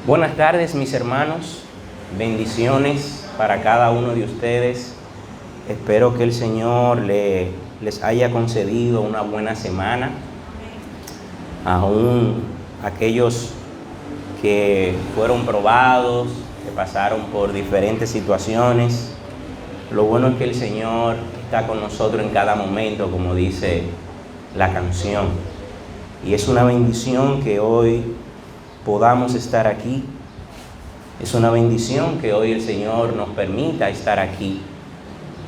Buenas tardes, mis hermanos. Bendiciones para cada uno de ustedes. Espero que el Señor les haya concedido una buena semana. Aún aquellos que fueron probados, que pasaron por diferentes situaciones. Lo bueno es que el Señor está con nosotros en cada momento, como dice la canción. Y es una bendición que hoy podamos estar aquí. Es una bendición que hoy el Señor nos permita estar aquí.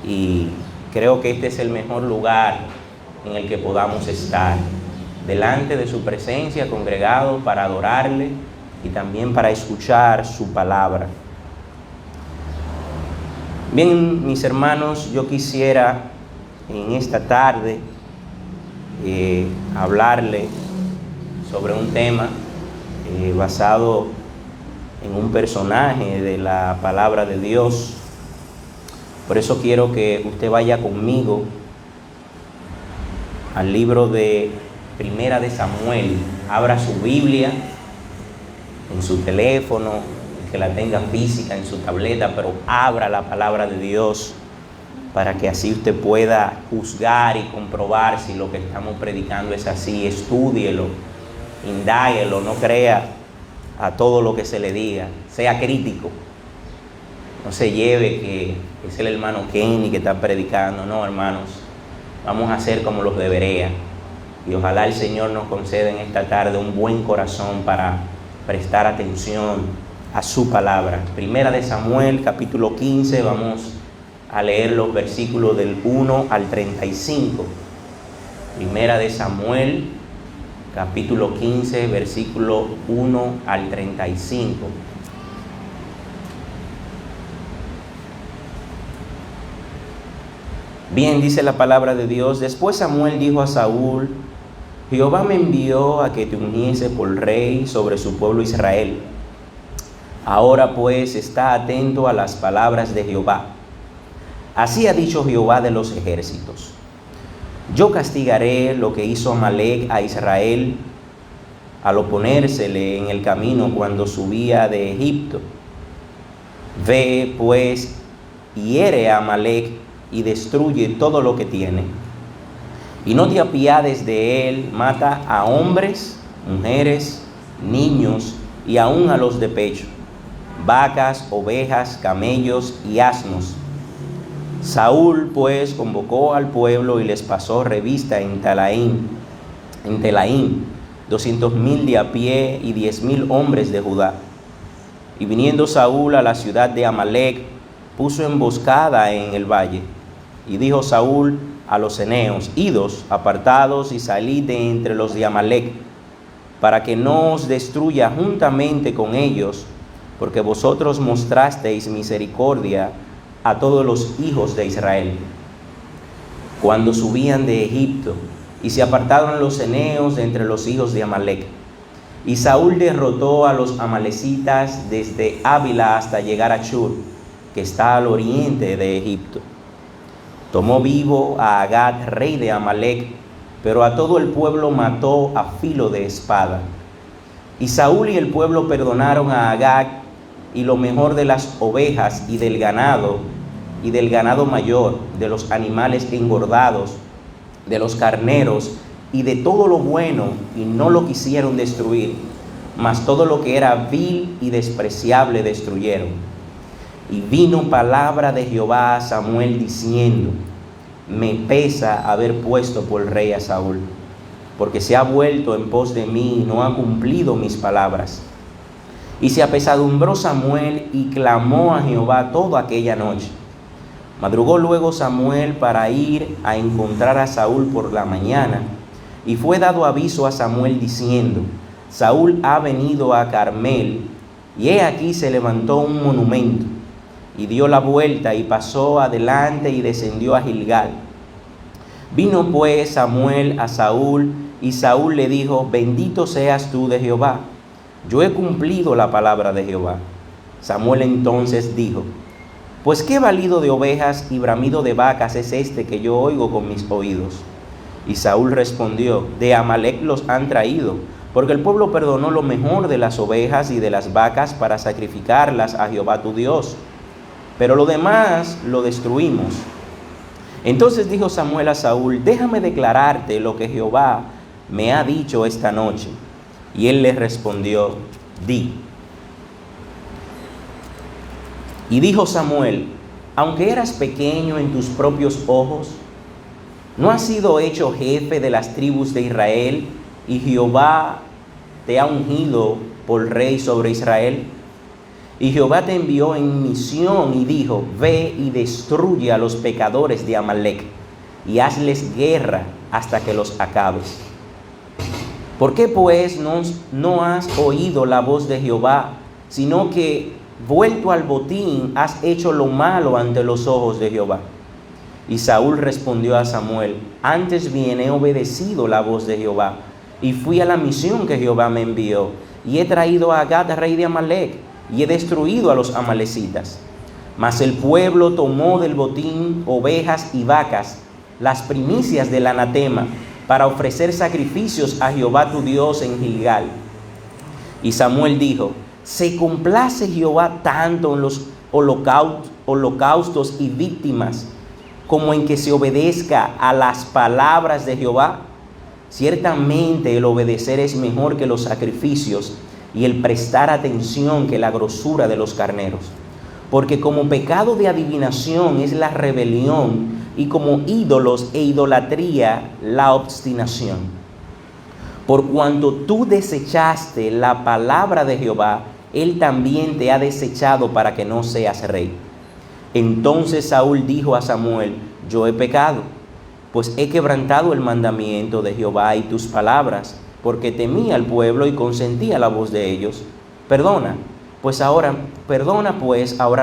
Y creo que este es el mejor lugar en el que podamos estar, delante de su presencia, congregados para adorarle y también para escuchar su palabra. Bien, mis hermanos, yo quisiera en esta tarde hablarle sobre un tema basado en un personaje de la palabra de Dios. Por eso quiero que usted vaya conmigo al libro de Primera de Samuel. Abra su Biblia en su teléfono, que la tenga física en su tableta, pero abra la palabra de Dios para que así usted pueda juzgar y comprobar si lo que estamos predicando es así. Estúdielo, indáguelo, no crea a todo lo que se le diga, sea crítico. No se lleve que es el hermano Kenny que está predicando. No, hermanos, vamos a ser como los de Berea. Y ojalá el Señor nos conceda en esta tarde un buen corazón para prestar atención a su palabra. Primera de Samuel, capítulo 15, vamos a leer los versículos del 1 al 35. Primera de Samuel, capítulo 15, versículo 1 al 35. Bien, dice la palabra de Dios: Después Samuel dijo a Saúl: Jehová me envió a que te uniese por rey sobre su pueblo Israel. Ahora pues está atento a las palabras de Jehová. Así ha dicho Jehová de los ejércitos: Yo castigaré lo que hizo Amalec a Israel al oponérsele en el camino cuando subía de Egipto. Ve pues, hiere a Amalec y destruye todo lo que tiene. Y no te apiades de él, mata a hombres, mujeres, niños y aun a los de pecho, vacas, ovejas, camellos y asnos. Saúl pues convocó al pueblo y les pasó revista en Telaim, 200,000 de a pie y 10,000 hombres de Judá. Y viniendo Saúl a la ciudad de Amalec, puso emboscada en el valle. Y dijo Saúl a los eneos: Idos, apartados y salid de entre los de Amalec, para que no os destruya juntamente con ellos, porque vosotros mostrasteis misericordia a todos los hijos de Israel cuando subían de Egipto, y se apartaron los eneos de entre los hijos de Amalec. Y Saúl derrotó a los amalecitas desde Ávila hasta llegar a Shur, que está al oriente de Egipto. Tomó vivo a Agag, rey de Amalec, pero a todo el pueblo mató a filo de espada. Y Saúl y el pueblo perdonaron a Agag y lo mejor de las ovejas y del ganado mayor, de los animales engordados, de los carneros y de todo lo bueno, y no lo quisieron destruir, mas todo lo que era vil y despreciable destruyeron. Y vino palabra de Jehová a Samuel diciendo: Me pesa haber puesto por rey a Saúl, porque se ha vuelto en pos de mí y no ha cumplido mis palabras. Y se apesadumbró Samuel y clamó a Jehová toda aquella noche. Madrugó luego Samuel para ir a encontrar a Saúl por la mañana, y fue dado aviso a Samuel diciendo: Saúl ha venido a Carmel, y he aquí se levantó un monumento. Y dio la vuelta y pasó adelante y descendió a Gilgal. Vino pues Samuel a Saúl, y Saúl le dijo: Bendito seas tú de Jehová, yo he cumplido la palabra de Jehová. Samuel entonces dijo: Pues qué balido de ovejas y bramido de vacas es este que yo oigo con mis oídos. Y Saúl respondió: De Amalec los han traído, porque el pueblo perdonó lo mejor de las ovejas y de las vacas para sacrificarlas a Jehová tu Dios, pero lo demás lo destruimos. Entonces dijo Samuel a Saúl: déjame declararte lo que Jehová me ha dicho esta noche. Y él le respondió: di. Y dijo Samuel: aunque eras pequeño en tus propios ojos, ¿no has sido hecho jefe de las tribus de Israel, y Jehová te ha ungido por rey sobre Israel? Y Jehová te envió en misión y dijo: ve y destruye a los pecadores de Amalec, y hazles guerra hasta que los acabes. ¿Por qué pues no has oído la voz de Jehová, sino que, vuelto al botín, has hecho lo malo ante los ojos de Jehová? Y Saúl respondió a Samuel: antes bien he obedecido la voz de Jehová, y fui a la misión que Jehová me envió, y he traído a Agag, rey de Amalec, y he destruido a los amalecitas. Mas el pueblo tomó del botín ovejas y vacas, las primicias del anatema, para ofrecer sacrificios a Jehová tu Dios en Gilgal. Y Samuel dijo: ¿se complace Jehová tanto en los holocaustos y víctimas, como en que se obedezca a las palabras de Jehová? Ciertamente el obedecer es mejor que los sacrificios, y el prestar atención que la grosura de los carneros. Porque como pecado de adivinación es la rebelión, y como ídolos e idolatría la obstinación. Por cuanto tú desechaste la palabra de Jehová, él también te ha desechado para que no seas rey. Entonces Saúl dijo a Samuel: yo he pecado, pues he quebrantado el mandamiento de Jehová y tus palabras, porque temía al pueblo y consentía la voz de ellos. Perdona pues ahora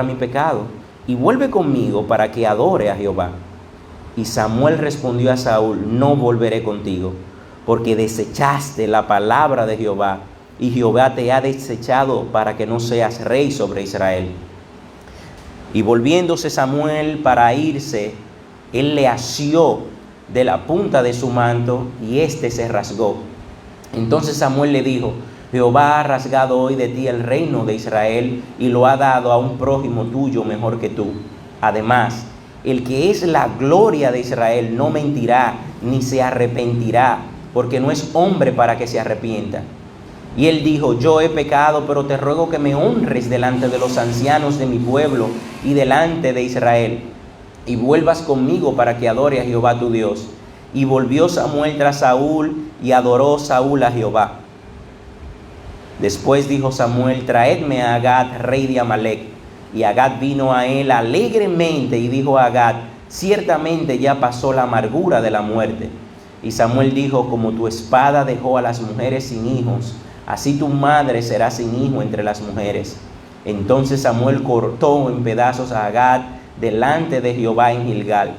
mi pecado, y vuelve conmigo para que adore a Jehová. Y Samuel respondió a Saúl: no volveré contigo, porque desechaste la palabra de Jehová, y Jehová te ha desechado para que no seas rey sobre Israel. Y volviéndose Samuel para irse, él le asió de la punta de su manto, y éste se rasgó. Entonces Samuel le dijo: Jehová ha rasgado hoy de ti el reino de Israel, y lo ha dado a un prójimo tuyo mejor que tú. Además, el que es la gloria de Israel no mentirá ni se arrepentirá, porque no es hombre para que se arrepienta. Y él dijo: yo he pecado, pero te ruego que me honres delante de los ancianos de mi pueblo y delante de Israel, y vuelvas conmigo para que adore a Jehová tu Dios. Y volvió Samuel tras Saúl, y adoró Saúl a Jehová. Después dijo Samuel: traedme a Agag, rey de Amalec. Y Agag vino a él alegremente, y dijo a Agag: ciertamente ya pasó la amargura de la muerte. Y Samuel dijo: como tu espada dejó a las mujeres sin hijos, así tu madre será sin hijo entre las mujeres. Entonces Samuel cortó en pedazos a Agag delante de Jehová en Gilgal.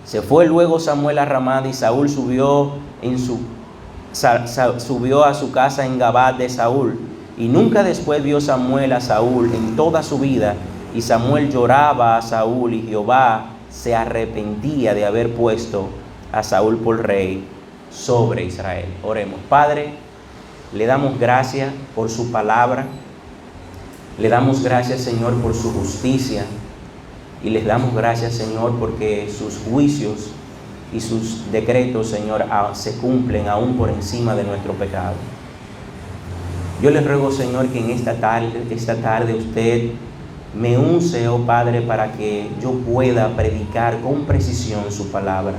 Se fue luego Samuel a Ramá, y Saúl subió a su casa en Gabá de Saúl. Y nunca después vio Samuel a Saúl en toda su vida. Y Samuel lloraba a Saúl, y Jehová se arrepentía de haber puesto a Saúl por rey sobre Israel. Oremos. Padre, le damos gracias por su palabra. Le damos gracias, Señor, por su justicia. Y les damos gracias, Señor, porque sus juicios y sus decretos, Señor, se cumplen aún por encima de nuestro pecado. Yo les ruego, Señor, que en esta tarde usted me use, oh Padre, para que yo pueda predicar con precisión su palabra.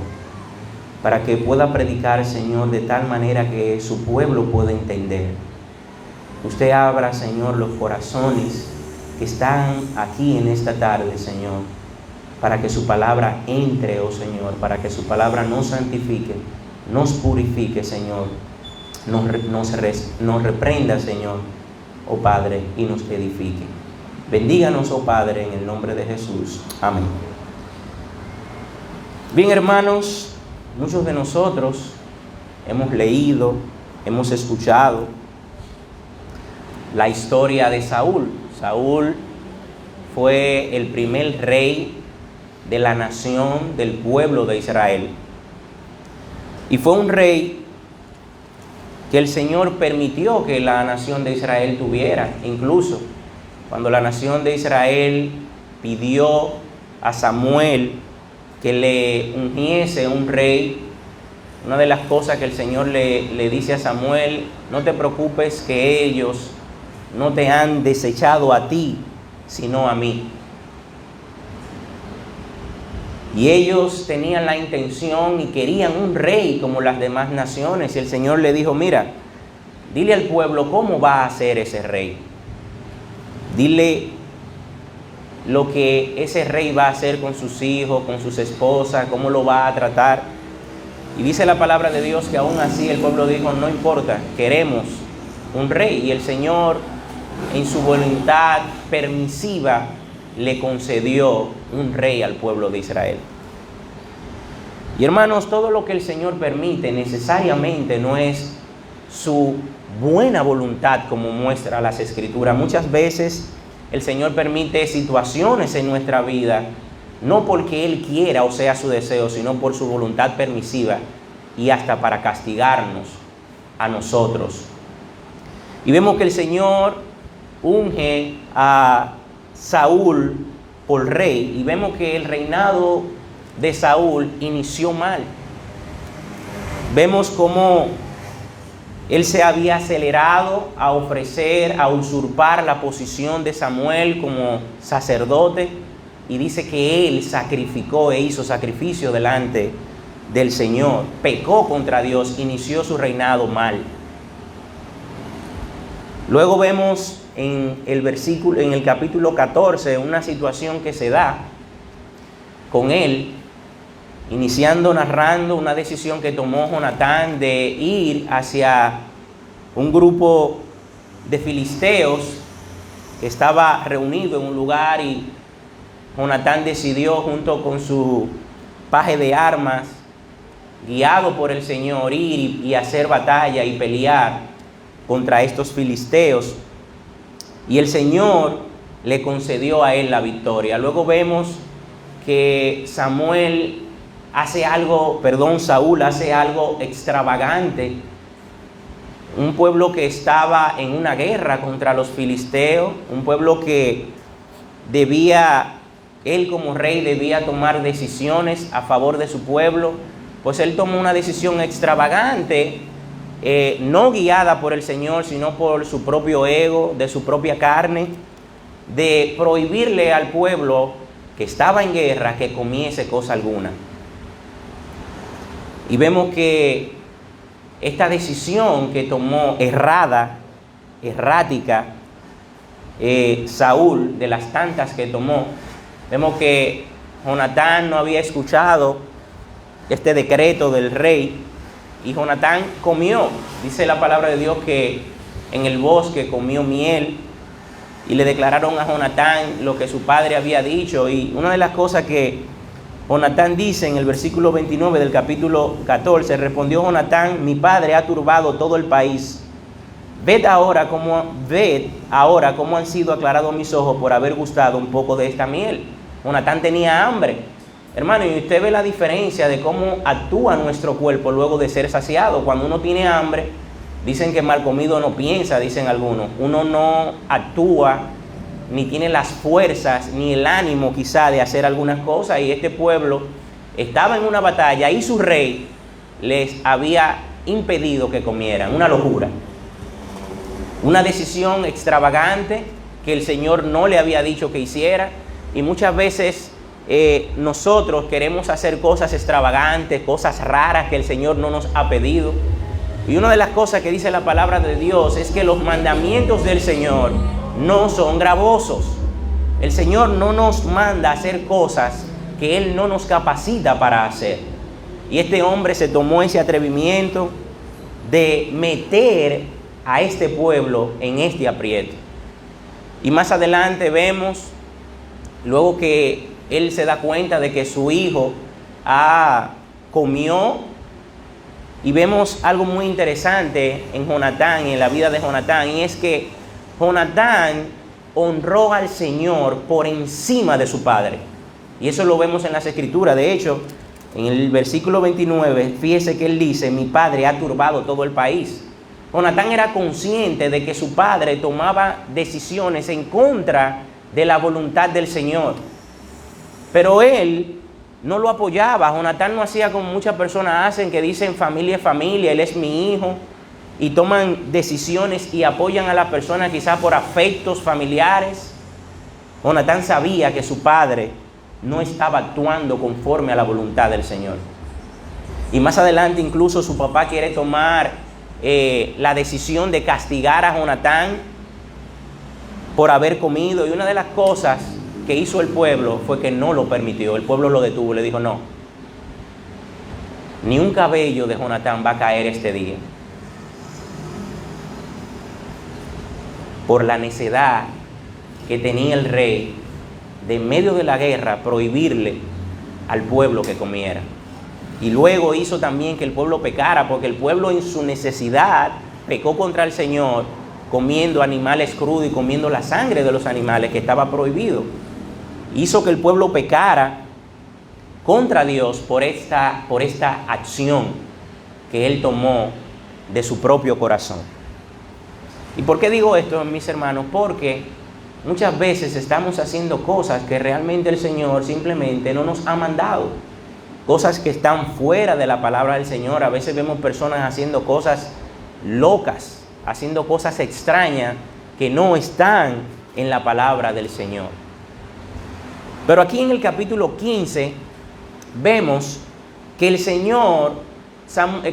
Para que pueda predicar, Señor, de tal manera que su pueblo pueda entender. Usted abra, Señor, los corazones que están aquí en esta tarde, Señor, para que su palabra entre, oh Señor, para que su palabra nos santifique, nos purifique, Señor, nos reprenda, Señor, oh Padre, y nos edifique. Bendíganos, oh Padre, en el nombre de Jesús. Amén. Bien, hermanos, muchos de nosotros hemos leído, hemos escuchado la historia de Saúl. Saúl fue el primer rey de la nación, del pueblo de Israel. Y fue un rey que el Señor permitió que la nación de Israel tuviera. Incluso cuando la nación de Israel pidió a Samuel que le ungiese un rey, una de las cosas que el Señor le dice a Samuel: no te preocupes, que ellos no te han desechado a ti, sino a mí. Y ellos tenían la intención y querían un rey como las demás naciones. Y el Señor le dijo: mira, dile al pueblo cómo va a ser ese rey. Dile lo que ese rey va a hacer con sus hijos, con sus esposas, cómo lo va a tratar. Y dice la palabra de Dios que aún así el pueblo dijo: no importa, queremos un rey. Y el Señor, en su voluntad permisiva, le concedió un rey al pueblo de Israel. Y hermanos, todo lo que el Señor permite necesariamente no es su buena voluntad, como muestra las Escrituras. Muchas veces el Señor permite situaciones en nuestra vida, no porque Él quiera o sea su deseo, sino por su voluntad permisiva y hasta para castigarnos a nosotros. Y vemos que el Señor unge a Saúl por rey, y vemos que el reinado de Saúl inició mal. Vemos cómo él se había acelerado a ofrecer, a usurpar la posición de Samuel como sacerdote, y dice que él sacrificó e hizo sacrificio delante del Señor, pecó contra Dios, inició su reinado mal. Luego vemos en el capítulo 14 una situación que se da con él, iniciando narrando una decisión que tomó Jonatán de ir hacia un grupo de filisteos que estaba reunido en un lugar, y Jonatán decidió, junto con su paje de armas, guiado por el Señor, ir y hacer batalla y pelear contra estos filisteos. Y el Señor le concedió a él la victoria. Luego vemos que Saúl hace algo extravagante. Un pueblo que estaba en una guerra contra los filisteos, un pueblo que él como rey debía tomar decisiones a favor de su pueblo, pues él tomó una decisión extravagante, no guiada por el Señor, sino por su propio ego, de su propia carne, de prohibirle al pueblo que estaba en guerra que comiese cosa alguna. Y vemos que esta decisión que tomó errática, Saúl, de las tantas que tomó, vemos que Jonatán no había escuchado este decreto del rey, y Jonatán comió. Dice la palabra de Dios que en el bosque comió miel, y le declararon a Jonatán lo que su padre había dicho. Y una de las cosas que Jonatán dice en el versículo 29 del capítulo 14, respondió Jonatán: mi padre ha turbado todo el país. Ved ahora cómo han sido aclarados mis ojos por haber gustado un poco de esta miel. Jonatán tenía hambre. Hermano, y usted ve la diferencia de cómo actúa nuestro cuerpo luego de ser saciado. Cuando uno tiene hambre, dicen que mal comido no piensa, dicen algunos. Uno no actúa, ni tiene las fuerzas, ni el ánimo quizá de hacer algunas cosas. Y este pueblo estaba en una batalla y su rey les había impedido que comieran. Una locura. Una decisión extravagante que el Señor no le había dicho que hiciera. Y muchas veces nosotros queremos hacer cosas extravagantes, cosas raras que el Señor no nos ha pedido. Y una de las cosas que dice la palabra de Dios es que los mandamientos del Señor no son gravosos. El Señor no nos manda a hacer cosas que Él no nos capacita para hacer. Y este hombre se tomó ese atrevimiento de meter a este pueblo en este aprieto. Y más adelante vemos, luego que él se da cuenta de que su hijo comió, y vemos algo muy interesante en Jonatán, en la vida de Jonatán, y es que Jonatán honró al Señor por encima de su padre. Y eso lo vemos en las Escrituras. De hecho, en el versículo 29, fíjese que él dice: mi padre ha turbado todo el país. Jonatán era consciente de que su padre tomaba decisiones en contra de la voluntad del Señor. Pero él no lo apoyaba. Jonatán no hacía como muchas personas hacen, que dicen familia es familia, él es mi hijo, y toman decisiones y apoyan a la persona quizás por afectos familiares. Jonatán sabía que su padre no estaba actuando conforme a la voluntad del Señor. Y más adelante incluso su papá quiere tomar la decisión de castigar a Jonatán por haber comido. Y una de las cosas que hizo el pueblo fue que no lo permitió. El pueblo lo detuvo, le dijo: no, ni un cabello de Jonatán va a caer este día. Por la necedad que tenía el rey de en medio de la guerra prohibirle al pueblo que comiera. Y luego hizo también que el pueblo pecara, porque el pueblo en su necesidad pecó contra el Señor, comiendo animales crudos y comiendo la sangre de los animales, que estaba prohibido. Hizo que el pueblo pecara contra Dios por esta acción que él tomó de su propio corazón. ¿Y por qué digo esto, mis hermanos? Porque muchas veces estamos haciendo cosas que realmente el Señor simplemente no nos ha mandado. Cosas que están fuera de la palabra del Señor. A veces vemos personas haciendo cosas locas, haciendo cosas extrañas que no están en la palabra del Señor. Pero aquí en el capítulo 15 vemos que el Señor,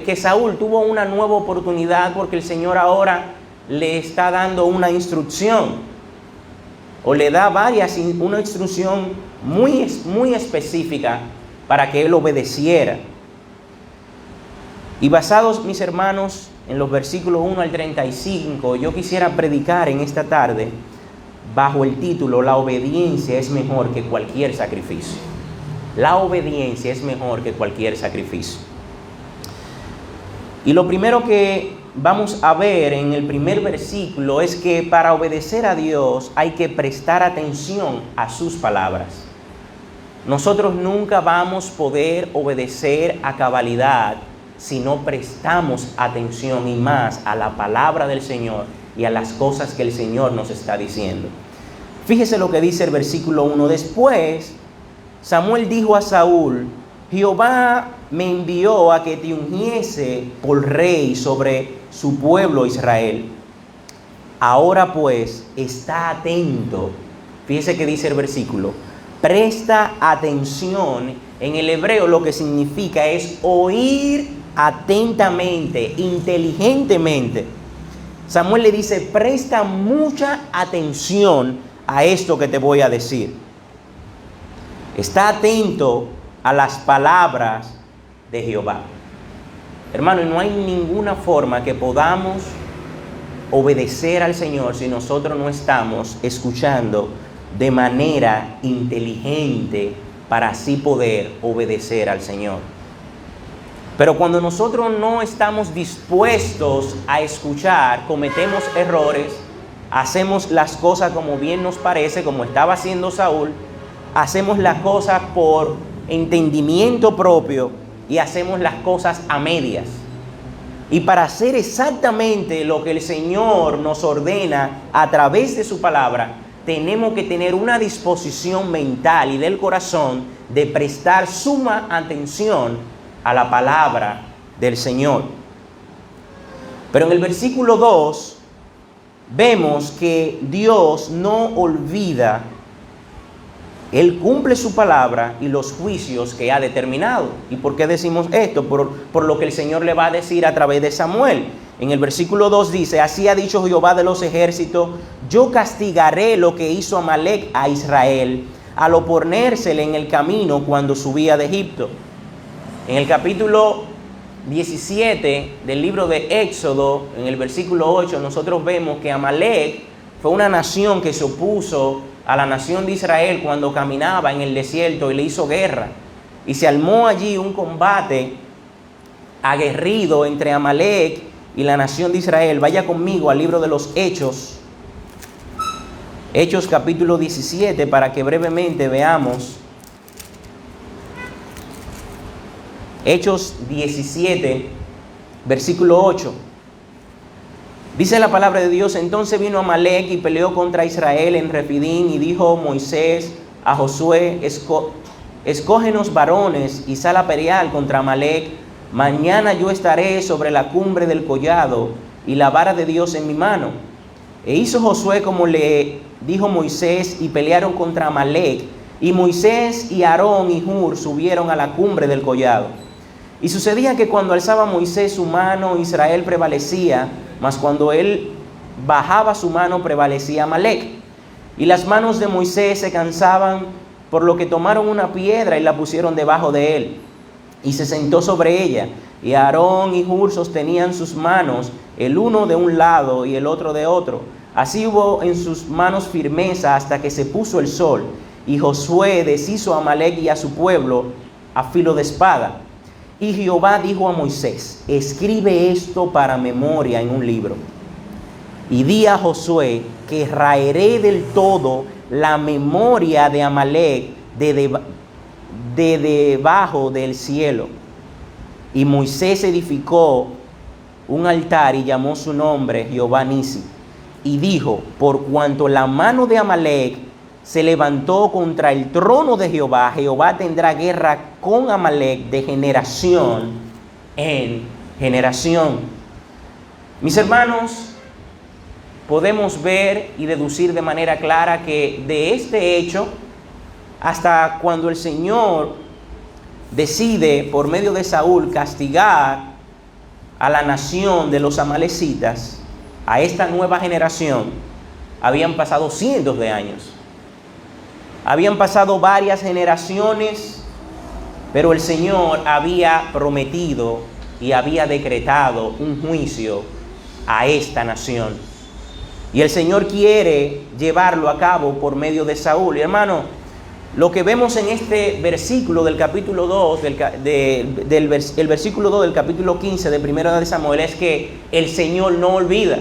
que Saúl tuvo una nueva oportunidad, porque el Señor ahora le está dando una instrucción, o le da una instrucción muy específica para que él obedeciera. Y basados, mis hermanos, en los versículos 1 al 35, yo quisiera predicar en esta tarde bajo el título: la obediencia es mejor que cualquier sacrificio. La obediencia es mejor que cualquier sacrificio. Y lo primero que vamos a ver en el primer versículo es que para obedecer a Dios hay que prestar atención a sus palabras. Nosotros nunca vamos a poder obedecer a cabalidad si no prestamos atención, y más a la palabra del Señor y a las cosas que el Señor nos está diciendo. Fíjese lo que dice el versículo 1. Después Samuel dijo a Saúl: Jehová me envió a que te ungiese por rey sobre su pueblo Israel. Ahora pues, está atento. Fíjese que dice el versículo: presta atención. En el hebreo lo que significa es oír atentamente, inteligentemente. Samuel le dice: presta mucha atención a esto que te voy a decir. Está atento a las palabras de Jehová. Hermano, no hay ninguna forma que podamos obedecer al Señor si nosotros no estamos escuchando de manera inteligente, para así poder obedecer al Señor. Pero cuando nosotros no estamos dispuestos a escuchar, cometemos errores, hacemos las cosas como bien nos parece, como estaba haciendo Saúl, hacemos las cosas por entendimiento propio y hacemos las cosas a medias. Y para hacer exactamente lo que el Señor nos ordena a través de su palabra, tenemos que tener una disposición mental y del corazón de prestar suma atención a la palabra del Señor. Pero en el versículo 2 vemos que Dios no olvida. Él cumple su palabra y los juicios que ha determinado. ¿Y por qué decimos esto? Por lo que el Señor le va a decir a través de Samuel. En el versículo 2 dice: así ha dicho Jehová de los ejércitos: yo castigaré lo que hizo Amalec a Israel, al oponérsele en el camino cuando subía de Egipto. En el capítulo 17 del libro de Éxodo, en el versículo 8, nosotros vemos que Amalec fue una nación que se opuso a la nación de Israel cuando caminaba en el desierto y le hizo guerra. Y se armó allí un combate aguerrido entre Amalec y la nación de Israel. Vaya conmigo al libro de los Hechos. Hechos capítulo 17, para que brevemente veamos. Hechos 17, versículo 8. Dice la palabra de Dios: entonces vino Amalec y peleó contra Israel en Refidim, y dijo Moisés a Josué: escógenos varones y sal a pelear contra Amalec. Mañana yo estaré sobre la cumbre del collado y la vara de Dios en mi mano. E hizo Josué como le dijo Moisés, y pelearon contra Amalec. Y Moisés y Aarón y Hur subieron a la cumbre del collado. Y sucedía que cuando alzaba Moisés su mano, Israel prevalecía, mas cuando él bajaba su mano, prevalecía Amalec. Y las manos de Moisés se cansaban, por lo que tomaron una piedra y la pusieron debajo de él, y se sentó sobre ella. Y Aarón y Hur sostenían sus manos, el uno de un lado y el otro de otro. Así hubo en sus manos firmeza hasta que se puso el sol. Y Josué deshizo a Amalec y a su pueblo a filo de espada. Y Jehová dijo a Moisés: escribe esto para memoria en un libro. Y di a Josué que raeré del todo la memoria de Amalec de debajo del cielo. Y Moisés edificó un altar y llamó su nombre Jehová Nisi. Y dijo: por cuanto la mano de Amalec se levantó contra el trono de Jehová, Jehová tendrá guerra con Amalec de generación en generación. Mis hermanos, podemos ver y deducir de manera clara que de este hecho, hasta cuando el Señor decide por medio de Saúl castigar a la nación de los amalecitas, a esta nueva generación, habían pasado cientos de años. Habían pasado varias generaciones, pero el Señor había prometido y había decretado un juicio a esta nación. Y el Señor quiere llevarlo a cabo por medio de Saúl. Y hermano, lo que vemos en este versículo del capítulo 2, el versículo 2 del capítulo 15 de Primera de Samuel, es que el Señor no olvida.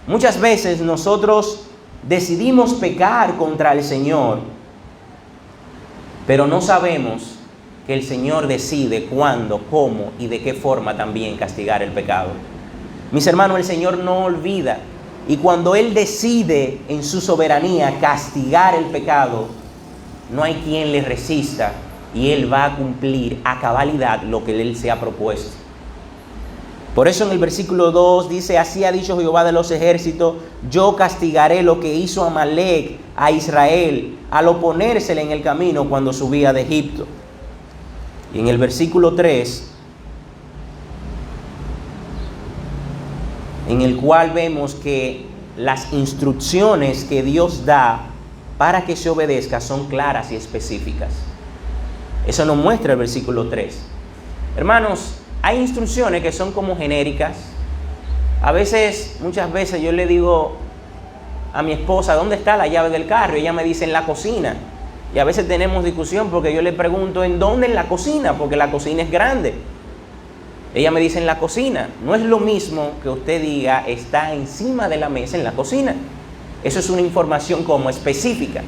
Muchas veces nosotros decidimos pecar contra el Señor, pero no sabemos que el Señor decide cuándo, cómo y de qué forma también castigar el pecado. Mis hermanos, el Señor no olvida, y cuando Él decide en su soberanía castigar el pecado, no hay quien le resista, y Él va a cumplir a cabalidad lo que Él se ha propuesto. Por eso en el versículo 2 dice: así ha dicho Jehová de los ejércitos, yo castigaré lo que hizo Amalec a Israel al oponérsele en el camino cuando subía de Egipto. Y en el versículo 3, en el cual vemos que las instrucciones que Dios da para que se obedezca son claras y específicas. Eso nos muestra el versículo 3. Hermanos, hay instrucciones que son como genéricas. Muchas veces yo le digo a mi esposa: ¿dónde está la llave del carro? Y ella me dice: en la cocina. Y a veces tenemos discusión porque yo le pregunto: ¿en dónde? En la cocina, porque la cocina es grande. Ella me dice: en la cocina. No es lo mismo que usted diga está encima de la mesa en la cocina. Eso es una información como específica.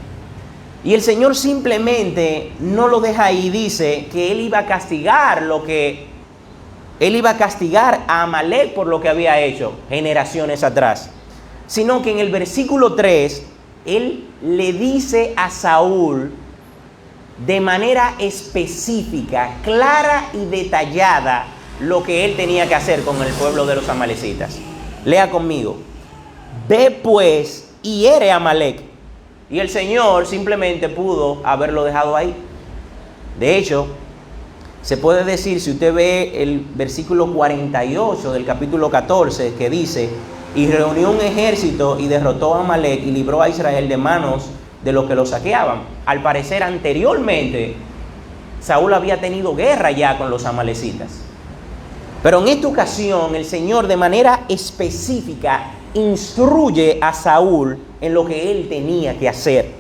Y el Señor simplemente no lo deja ahí. Dice que Él iba a castigar a Amalec por lo que había hecho generaciones atrás. Sino que en el versículo 3, Él le dice a Saúl de manera específica, clara y detallada lo que él tenía que hacer con el pueblo de los amalecitas. Lea conmigo: ve pues y hiere a Amalec. Y el Señor simplemente pudo haberlo dejado ahí. De hecho, se puede decir, si usted ve el versículo 48 del capítulo 14, que dice: y reunió un ejército y derrotó a Amalec y libró a Israel de manos de los que lo saqueaban. Al parecer, anteriormente, Saúl había tenido guerra ya con los amalecitas. Pero en esta ocasión, el Señor de manera específica instruye a Saúl en lo que él tenía que hacer.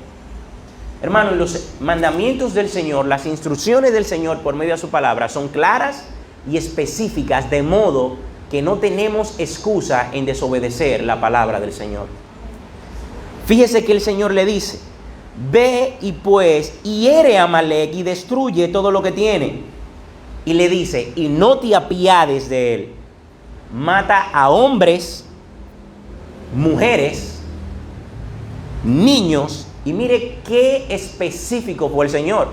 Hermanos, los mandamientos del Señor, las instrucciones del Señor por medio de su palabra son claras y específicas, de modo que no tenemos excusa en desobedecer la palabra del Señor. Fíjese que el Señor le dice: ve y pues hiere a Amalec y destruye todo lo que tiene. Y le dice: y no te apiades de él. Mata a hombres, mujeres, niños, y mire qué específico fue el Señor.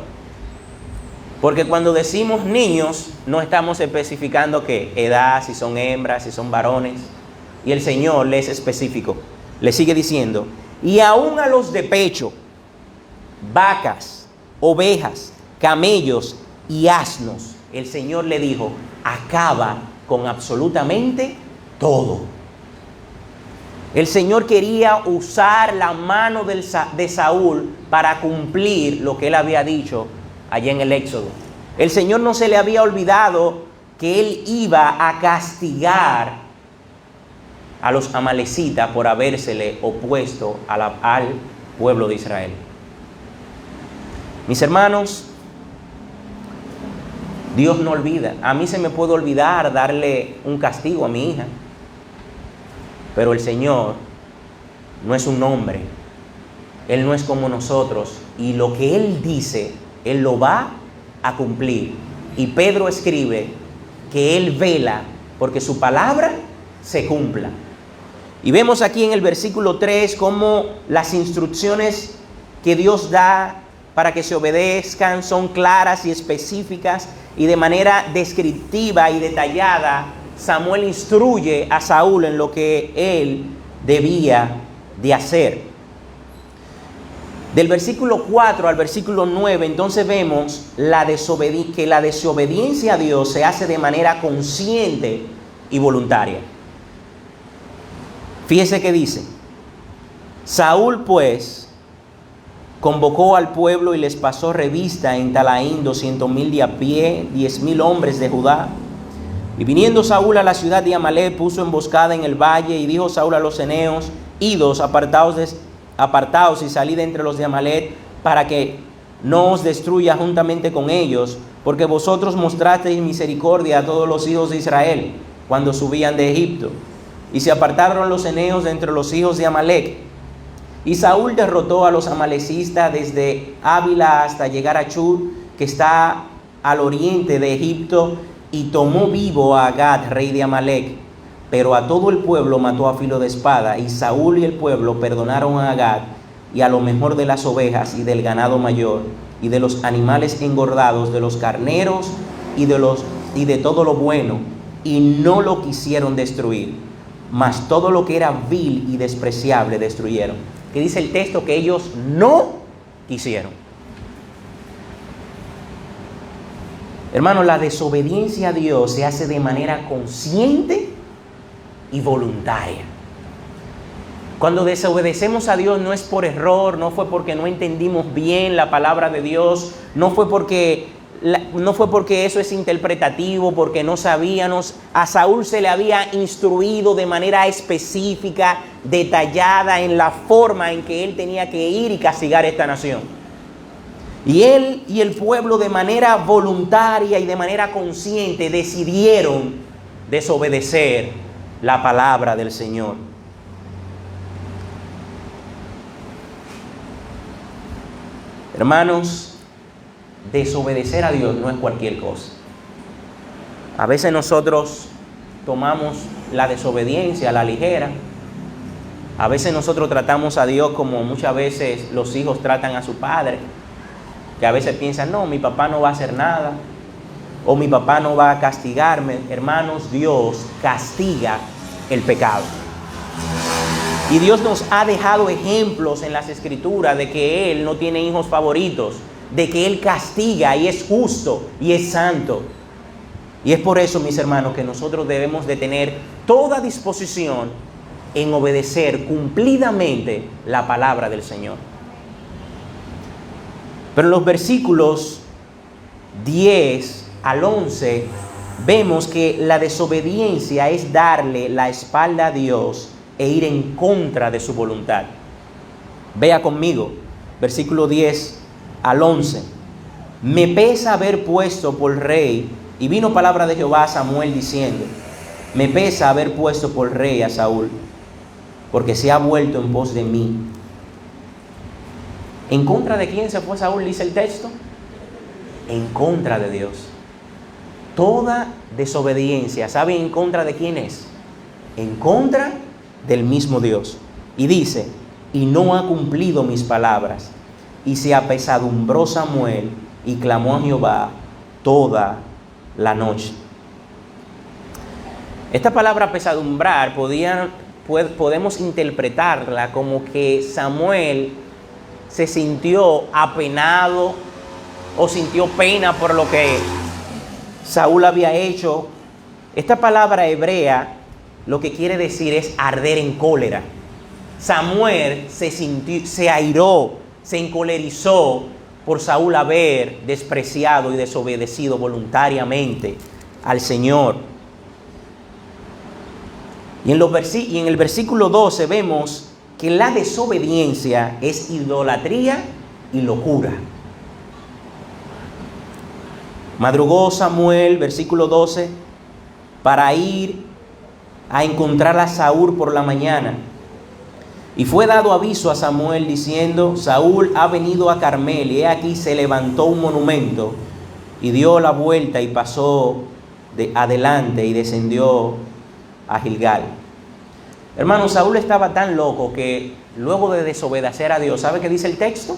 Porque cuando decimos niños, no estamos especificando qué edad, si son hembras, si son varones. Y el Señor le es específico. Le sigue diciendo, y aún a los de pecho, vacas, ovejas, camellos y asnos, el Señor le dijo, acaba con absolutamente todo. El Señor quería usar la mano de Saúl para cumplir lo que él había dicho allá en el Éxodo. El Señor no se le había olvidado que él iba a castigar a los amalecitas por habérsele opuesto al pueblo de Israel. Mis hermanos, Dios no olvida. A mí se me puede olvidar darle un castigo a mi hija, pero el Señor no es un hombre. Él no es como nosotros, y lo que Él dice, Él lo va a cumplir. Y Pedro escribe que Él vela porque su palabra se cumpla. Y vemos aquí en el versículo 3 cómo las instrucciones que Dios da para que se obedezcan son claras y específicas, y de manera descriptiva y detallada Samuel instruye a Saúl en lo que él debía de hacer. Del versículo 4 al versículo 9, entonces vemos que la desobediencia a Dios se hace de manera consciente y voluntaria. Fíjese que dice, Saúl pues convocó al pueblo y les pasó revista en Talaín 200,000 de a pie, 10,000 hombres de Judá. Y viniendo Saúl a la ciudad de Amalec, puso emboscada en el valle, y dijo Saúl a los ceneos, idos, apartaos y salid entre los de Amalec, para que no os destruya juntamente con ellos, porque vosotros mostrasteis misericordia a todos los hijos de Israel cuando subían de Egipto. Y se apartaron los ceneos de entre los hijos de Amalec. Y Saúl derrotó a los amalecistas desde Ávila hasta llegar a Chur, que está al oriente de Egipto, y tomó vivo a Agag, rey de Amalec. Pero a todo el pueblo mató a filo de espada, y Saúl y el pueblo perdonaron a Agag y a lo mejor de las ovejas y del ganado mayor, y de los animales engordados, de los carneros y de todo lo bueno, y no lo quisieron destruir, mas todo lo que era vil y despreciable destruyeron. Que dice el texto que ellos no quisieron. Hermanos, la desobediencia a Dios se hace de manera consciente y voluntaria. Cuando desobedecemos a Dios no es por error, no fue porque no entendimos bien la palabra de Dios, no fue porque eso es interpretativo, porque no sabíamos. A Saúl se le había instruido de manera específica, detallada, en la forma en que él tenía que ir y castigar a esta nación. Y él y el pueblo, de manera voluntaria y de manera consciente, decidieron desobedecer la palabra del Señor. Hermanos, desobedecer a Dios no es cualquier cosa. A veces nosotros tomamos la desobediencia a la ligera. A veces nosotros tratamos a Dios como muchas veces los hijos tratan a su padre, que a veces piensan, no, mi papá no va a hacer nada, o mi papá no va a castigarme. Hermanos, Dios castiga el pecado. Y Dios nos ha dejado ejemplos en las Escrituras de que Él no tiene hijos favoritos, de que Él castiga y es justo y es santo. Y es por eso, mis hermanos, que nosotros debemos de tener toda disposición en obedecer cumplidamente la palabra del Señor. Pero en los versículos 10 al 11 vemos que la desobediencia es darle la espalda a Dios e ir en contra de su voluntad. Vea conmigo, versículo 10 al 11. Me pesa haber puesto por rey, y vino palabra de Jehová a Samuel diciendo, me pesa haber puesto por rey a Saúl, porque se ha vuelto en pos de mí. ¿En contra de quién se fue Saúl? Dice el texto. En contra de Dios. Toda desobediencia, ¿saben en contra de quién es? En contra del mismo Dios. Y dice, y no ha cumplido mis palabras. Y se apesadumbró Samuel y clamó a Jehová toda la noche. Esta palabra apesadumbrar podemos interpretarla como que Samuel se sintió apenado o sintió pena por lo que Saúl había hecho. Esta palabra hebrea lo que quiere decir es arder en cólera. Samuel se airó, se encolerizó por Saúl haber despreciado y desobedecido voluntariamente al Señor. Y en el versículo 12 vemos que la desobediencia es idolatría y locura. Madrugó Samuel, versículo 12, para ir a encontrar a Saúl por la mañana. Y fue dado aviso a Samuel diciendo, Saúl ha venido a Carmel, y he aquí se levantó un monumento, y dio la vuelta y pasó adelante y descendió a Gilgal. Hermano, Saúl estaba tan loco que luego de desobedecer a Dios, ¿sabe qué dice el texto?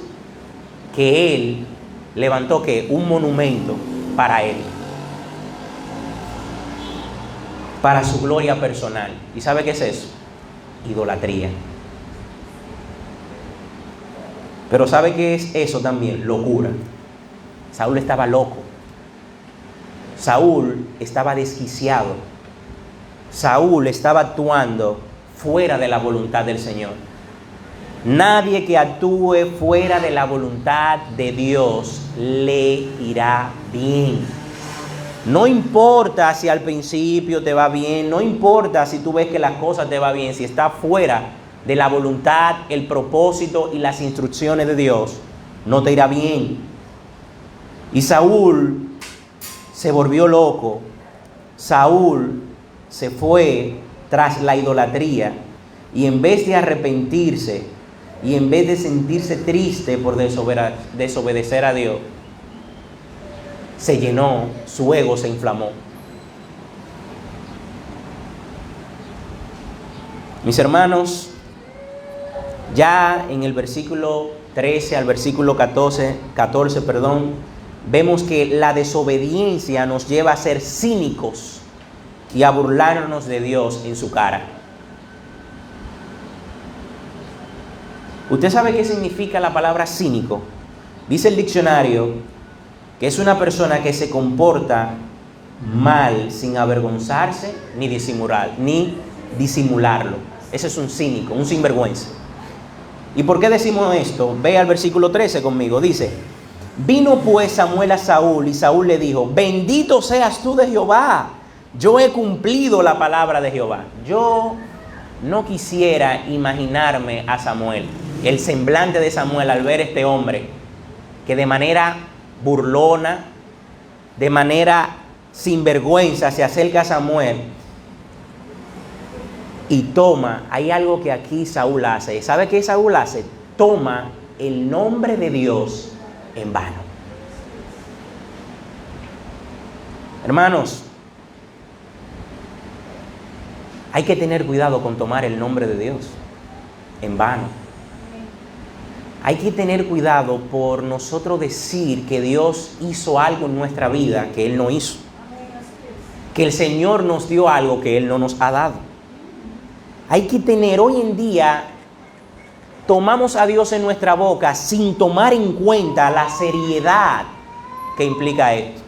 Que él levantó ¿qué? Un monumento para él, para su gloria personal. ¿Y sabe qué es eso? Idolatría. Pero ¿sabe qué es eso también? Locura. Saúl estaba loco. Saúl estaba desquiciado. Saúl estaba actuando fuera de la voluntad del Señor. Nadie que actúe fuera de la voluntad de Dios le irá bien. No importa si al principio te va bien, no importa si tú ves que las cosas te van bien, si está fuera de la voluntad, el propósito y las instrucciones de Dios, no te irá bien. Y Saúl se volvió loco. Saúl se fue tras la idolatría, y en vez de arrepentirse y en vez de sentirse triste por desobedecer a Dios, se llenó, su ego se inflamó. Mis hermanos, ya en el versículo 13 al versículo 14, vemos que la desobediencia nos lleva a ser cínicos y a burlarnos de Dios en su cara. ¿Usted sabe qué significa la palabra cínico? Dice el diccionario que es una persona que se comporta mal sin avergonzarse ni disimularlo. Ese es un cínico, un sinvergüenza. ¿Y por qué decimos esto? Ve al versículo 13 conmigo. Dice, vino pues Samuel a Saúl y Saúl le dijo, bendito seas tú de Jehová, yo he cumplido la palabra de Jehová. Yo no quisiera imaginarme a Samuel, el semblante de Samuel al ver este hombre que de manera burlona, de manera sinvergüenza se acerca a Samuel y toma, hay algo que aquí Saúl hace. ¿Sabe qué Saúl hace? Toma el nombre de Dios en vano. Hermanos, hay que tener cuidado con tomar el nombre de Dios en vano. Hay que tener cuidado por nosotros decir que Dios hizo algo en nuestra vida que Él no hizo. Que el Señor nos dio algo que Él no nos ha dado. Hay que tener, hoy en día, tomamos a Dios en nuestra boca sin tomar en cuenta la seriedad que implica esto.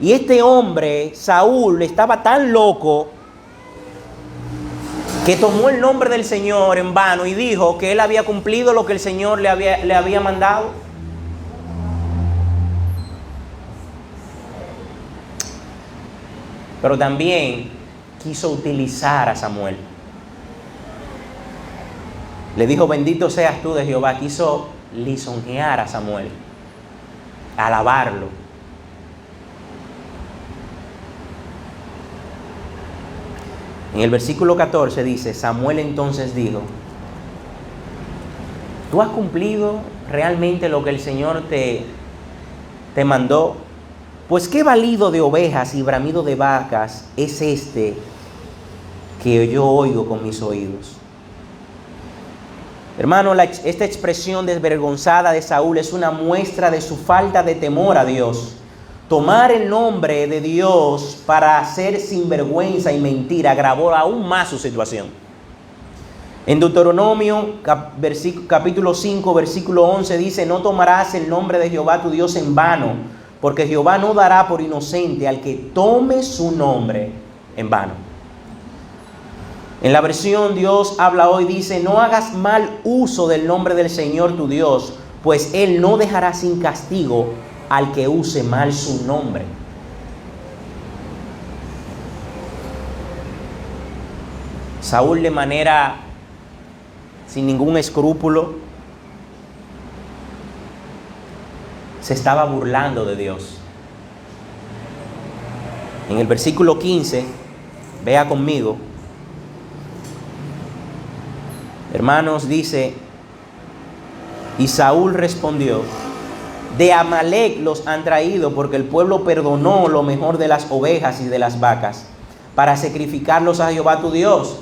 Y este hombre, Saúl, estaba tan loco que tomó el nombre del Señor en vano y dijo que él había cumplido lo que el Señor le había mandado. Pero también quiso utilizar a Samuel. Le dijo, bendito seas tú de Jehová. Quiso lisonjear a Samuel, alabarlo. En el versículo 14 dice, Samuel entonces dijo, ¿tú has cumplido realmente lo que el Señor te mandó? Pues qué balido de ovejas y bramido de vacas es este que yo oigo con mis oídos. Hermano, esta expresión desvergonzada de Saúl es una muestra de su falta de temor a Dios. Tomar el nombre de Dios para hacer sinvergüenza y mentira agravó aún más su situación. En Deuteronomio capítulo 5, versículo 11 dice: no tomarás el nombre de Jehová tu Dios en vano, porque Jehová no dará por inocente al que tome su nombre en vano. En la versión Dios habla hoy dice: no hagas mal uso del nombre del Señor tu Dios, pues Él no dejará sin castigo al que use mal su nombre. Saúl, de manera sin ningún escrúpulo, se estaba burlando de Dios. En el versículo 15, vea conmigo, hermanos, dice: y Saúl respondió: de Amalec los han traído, porque el pueblo perdonó lo mejor de las ovejas y de las vacas para sacrificarlos a Jehová tu Dios.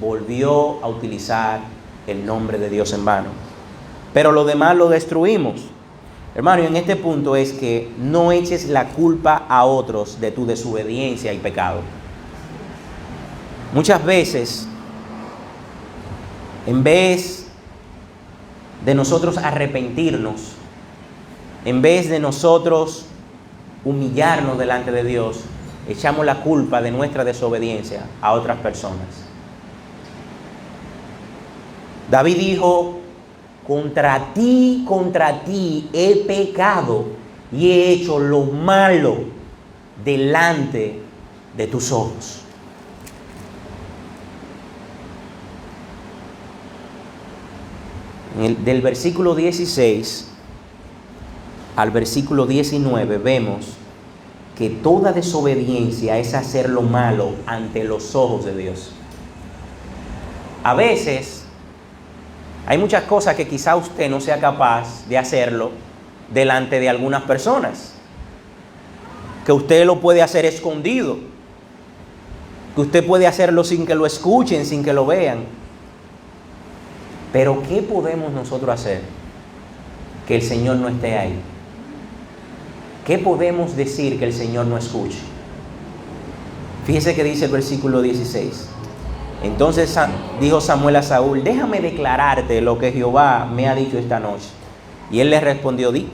Volvió a utilizar el nombre de Dios en vano. Pero lo demás lo destruimos. Hermano, y en este punto es que no eches la culpa a otros de tu desobediencia y pecado. Muchas veces, en vez de nosotros arrepentirnos, en vez de nosotros humillarnos delante de Dios, echamos la culpa de nuestra desobediencia a otras personas. David dijo: contra ti he pecado y he hecho lo malo delante de tus ojos. Del versículo 16 al versículo 19 vemos que toda desobediencia es hacer lo malo ante los ojos de Dios. A veces hay muchas cosas que quizá usted no sea capaz de hacerlo delante de algunas personas, que usted lo puede hacer escondido, que usted puede hacerlo sin que lo escuchen, sin que lo vean. Pero ¿qué podemos nosotros hacer que el Señor no esté ahí? ¿Qué podemos decir que el Señor no escuche? Fíjese que dice el versículo 16. Entonces dijo Samuel a Saúl: déjame declararte lo que Jehová me ha dicho esta noche. Y él le respondió: di.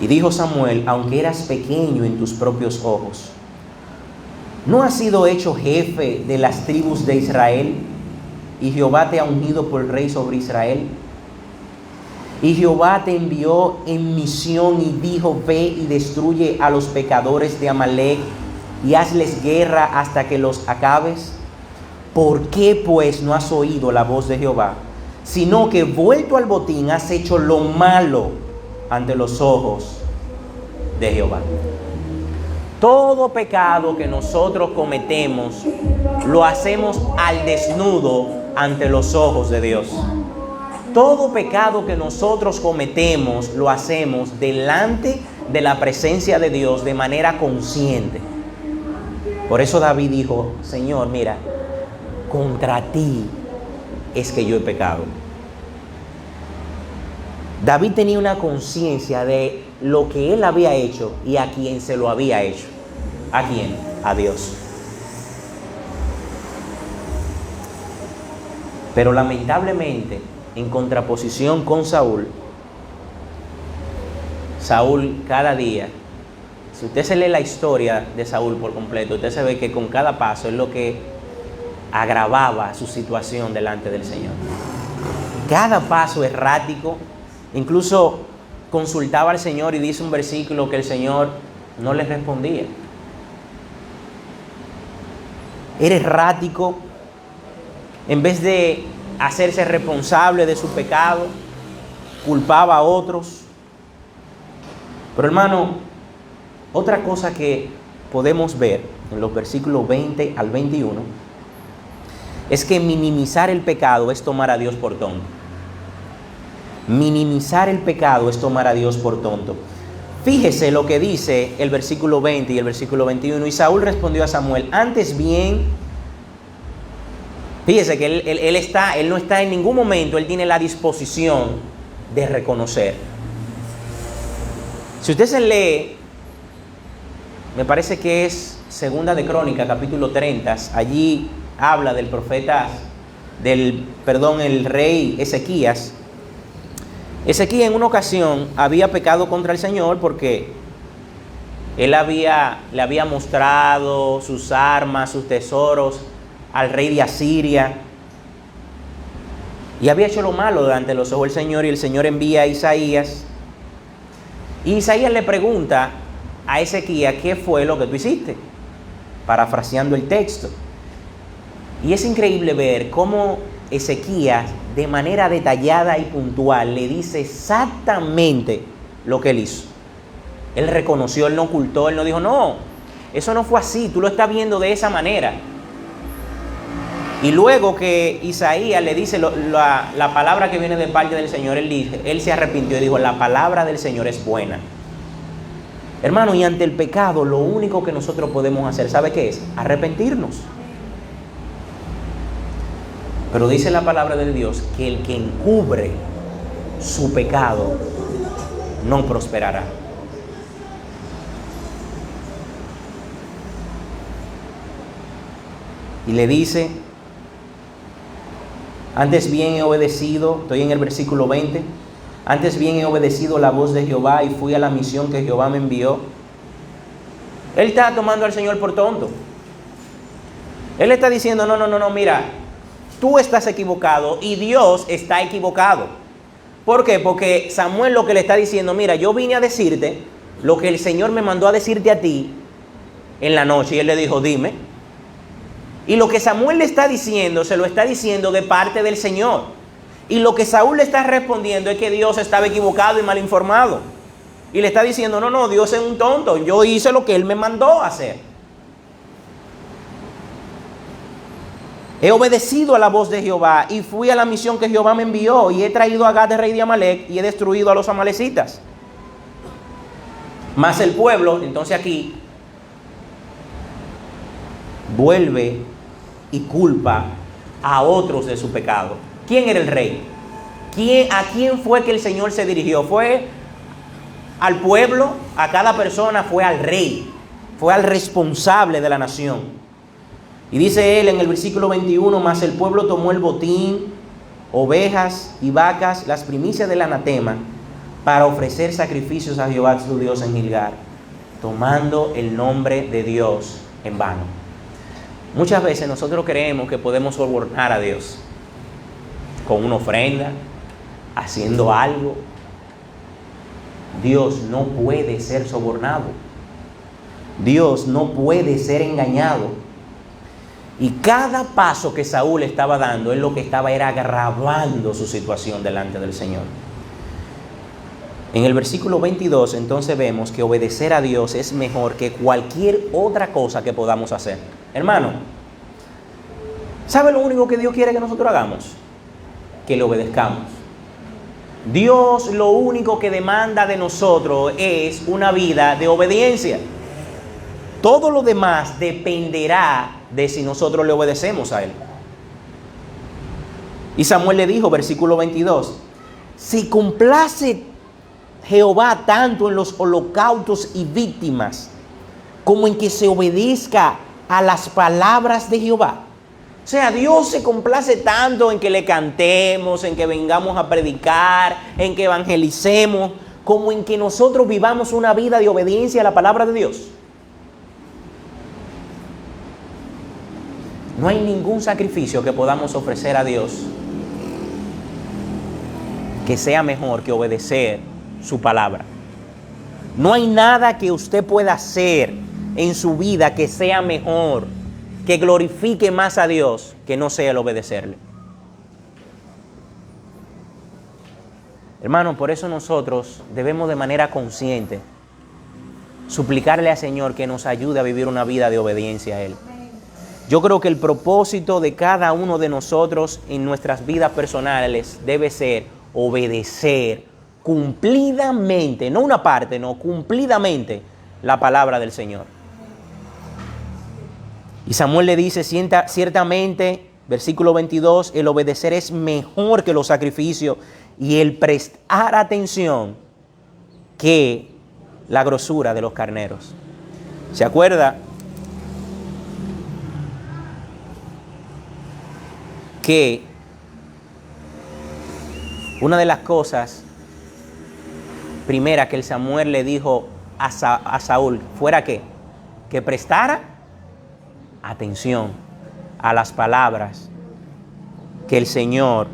Y dijo Samuel: aunque eras pequeño en tus propios ojos, ¿no has sido hecho jefe de las tribus de Israel? Y Jehová te ha ungido por rey sobre Israel. Y Jehová te envió en misión y dijo: ve y destruye a los pecadores de Amalec y hazles guerra hasta que los acabes. ¿Por qué pues no has oído la voz de Jehová, sino que vuelto al botín has hecho lo malo ante los ojos de Jehová? Todo pecado que nosotros cometemos lo hacemos al desnudo ante los ojos de Dios. Todo pecado que nosotros cometemos lo hacemos delante de la presencia de Dios de manera consciente. Por eso David dijo: Señor, mira, contra ti es que yo he pecado. David tenía una conciencia de lo que él había hecho y a quién se lo había hecho. ¿A quién? A Dios. Pero lamentablemente, en contraposición con Saúl cada día, si usted se lee la historia de Saúl por completo, usted se ve que con cada paso es lo que agravaba su situación delante del Señor. Cada paso errático, incluso consultaba al Señor y dice un versículo que el Señor no le respondía. Era errático, en vez de hacerse responsable de su pecado, culpaba a otros. Pero hermano, otra cosa que podemos ver en los versículos 20 al 21 es que minimizar el pecado es tomar a Dios por tonto. Minimizar el pecado es tomar a Dios por tonto. Fíjese lo que dice el versículo 20 y el versículo 21. Y Saúl respondió a Samuel, antes bien, fíjese que él no está en ningún momento, él tiene la disposición de reconocer. Si usted se lee, me parece que es Segunda de Crónicas, capítulo 30, allí habla del profeta, el rey Ezequías. Ezequías en una ocasión había pecado contra el Señor porque él le había mostrado sus armas, sus tesoros al rey de Asiria y había hecho lo malo delante de los ojos del Señor, y el Señor envía a Isaías, y Isaías le pregunta a Ezequías, ¿qué fue lo que tú hiciste? Parafraseando el texto. Y es increíble ver cómo Ezequías, de manera detallada y puntual, le dice exactamente lo que él hizo. Él reconoció, él no ocultó, él no dijo, no, eso no fue así, tú lo estás viendo de esa manera. Y luego que Isaías le dice la palabra que viene de parte del Señor, él se arrepintió y dijo, la palabra del Señor es buena. Hermano, y ante el pecado, lo único que nosotros podemos hacer, ¿sabe qué es? Arrepentirnos. Pero dice la palabra de Dios que el que encubre su pecado no prosperará. Y le dice, antes bien he obedecido, estoy en el versículo 20, antes bien he obedecido la voz de Jehová y fui a la misión que Jehová me envió. Él está tomando al Señor por tonto. Él está diciendo, no, mira, tú estás equivocado y Dios está equivocado. ¿Por qué? Porque Samuel lo que le está diciendo, mira, yo vine a decirte lo que el Señor me mandó a decirte a ti en la noche. Y él le dijo, dime. Y lo que Samuel le está diciendo, se lo está diciendo de parte del Señor. Y lo que Saúl le está respondiendo es que Dios estaba equivocado y mal informado. Y le está diciendo, no, Dios es un tonto, yo hice lo que Él me mandó a hacer. He obedecido a la voz de Jehová y fui a la misión que Jehová me envió, y he traído a Gad, rey de Amalec, y he destruido a los amalecitas. Mas el pueblo, entonces aquí, vuelve y culpa a otros de su pecado. ¿Quién era el rey? ¿A quién fue que el Señor se dirigió? ¿Fue al pueblo? ¿A cada persona? Fue al rey, fue al responsable de la nación. Y dice él en el versículo 21, mas el pueblo tomó el botín, ovejas y vacas, las primicias del anatema, para ofrecer sacrificios a Jehová su Dios en Gilgal, tomando el nombre de Dios en vano. Muchas veces nosotros creemos que podemos sobornar a Dios con una ofrenda, haciendo algo. Dios no puede ser sobornado. Dios no puede ser engañado. Y cada paso que Saúl estaba dando, él lo que estaba era agravando su situación delante del Señor. En el versículo 22, entonces vemos que obedecer a Dios es mejor que cualquier otra cosa que podamos hacer. Hermano, ¿sabe lo único que Dios quiere que nosotros hagamos? Que le obedezcamos. Dios lo único que demanda de nosotros es una vida de obediencia. Todo lo demás dependerá de si nosotros le obedecemos a Él. Y Samuel le dijo, versículo 22, si complace Jehová tanto en los holocaustos y víctimas, como en que se obedezca a las palabras de Jehová. O sea, Dios se complace tanto en que le cantemos, en que vengamos a predicar, en que evangelicemos, como en que nosotros vivamos una vida de obediencia a la palabra de Dios. No hay ningún sacrificio que podamos ofrecer a Dios que sea mejor que obedecer su palabra. No hay nada que usted pueda hacer en su vida que sea mejor, que glorifique más a Dios, que no sea el obedecerle. Hermano, por eso nosotros debemos de manera consciente suplicarle al Señor que nos ayude a vivir una vida de obediencia a Él. Yo creo que el propósito de cada uno de nosotros en nuestras vidas personales debe ser obedecer cumplidamente, no una parte, no, cumplidamente la palabra del Señor. Y Samuel le dice, ciertamente, versículo 22, el obedecer es mejor que los sacrificios y el prestar atención que la grosura de los carneros. ¿Se acuerda que una de las cosas primeras que el Samuel le dijo a Saúl fuera que prestara atención a las palabras que el Señor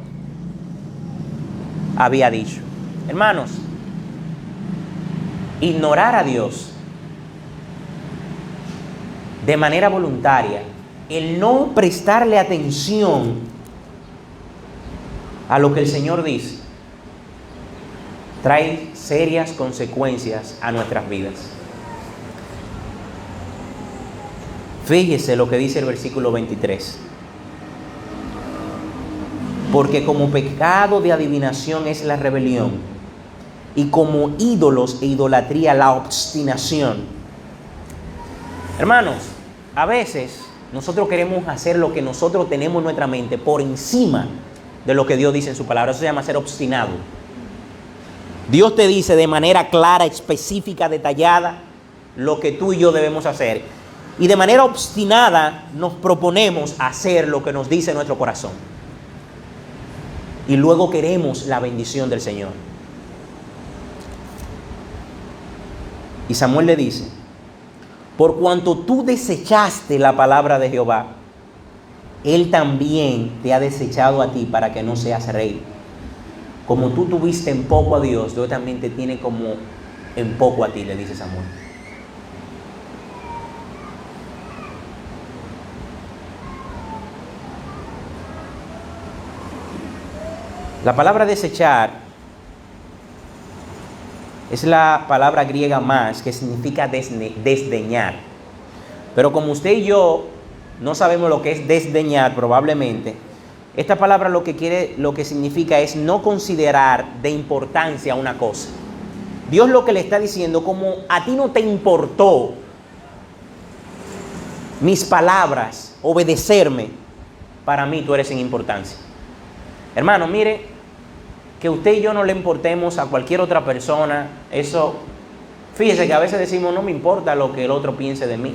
había dicho? Hermanos, ignorar a Dios de manera voluntaria, el no prestarle atención a lo que el Señor dice, trae serias consecuencias a nuestras vidas. Fíjese lo que dice el versículo 23. Porque como pecado de adivinación es la rebelión, y como ídolos e idolatría la obstinación. Hermanos, a veces nosotros queremos hacer lo que nosotros tenemos en nuestra mente por encima de lo que Dios dice en su palabra. Eso se llama ser obstinado. Dios te dice de manera clara, específica, detallada lo que tú y yo debemos hacer. Y de manera obstinada nos proponemos hacer lo que nos dice nuestro corazón. Y luego queremos la bendición del Señor. Y Samuel le dice, por cuanto tú desechaste la palabra de Jehová, Él también te ha desechado a ti para que no seas rey. Como tú tuviste en poco a Dios, Dios también te tiene como en poco a ti, le dice Samuel. La palabra desechar es la palabra griega más que significa desdeñar. Pero como usted y yo no sabemos lo que es desdeñar probablemente, esta palabra lo que significa es no considerar de importancia una cosa. Dios lo que le está diciendo, como a ti no te importó mis palabras, obedecerme, para mí tú eres sin importancia. Hermano, mire, que usted y yo no le importemos a cualquier otra persona, eso, fíjese que a veces decimos, no me importa lo que el otro piense de mí.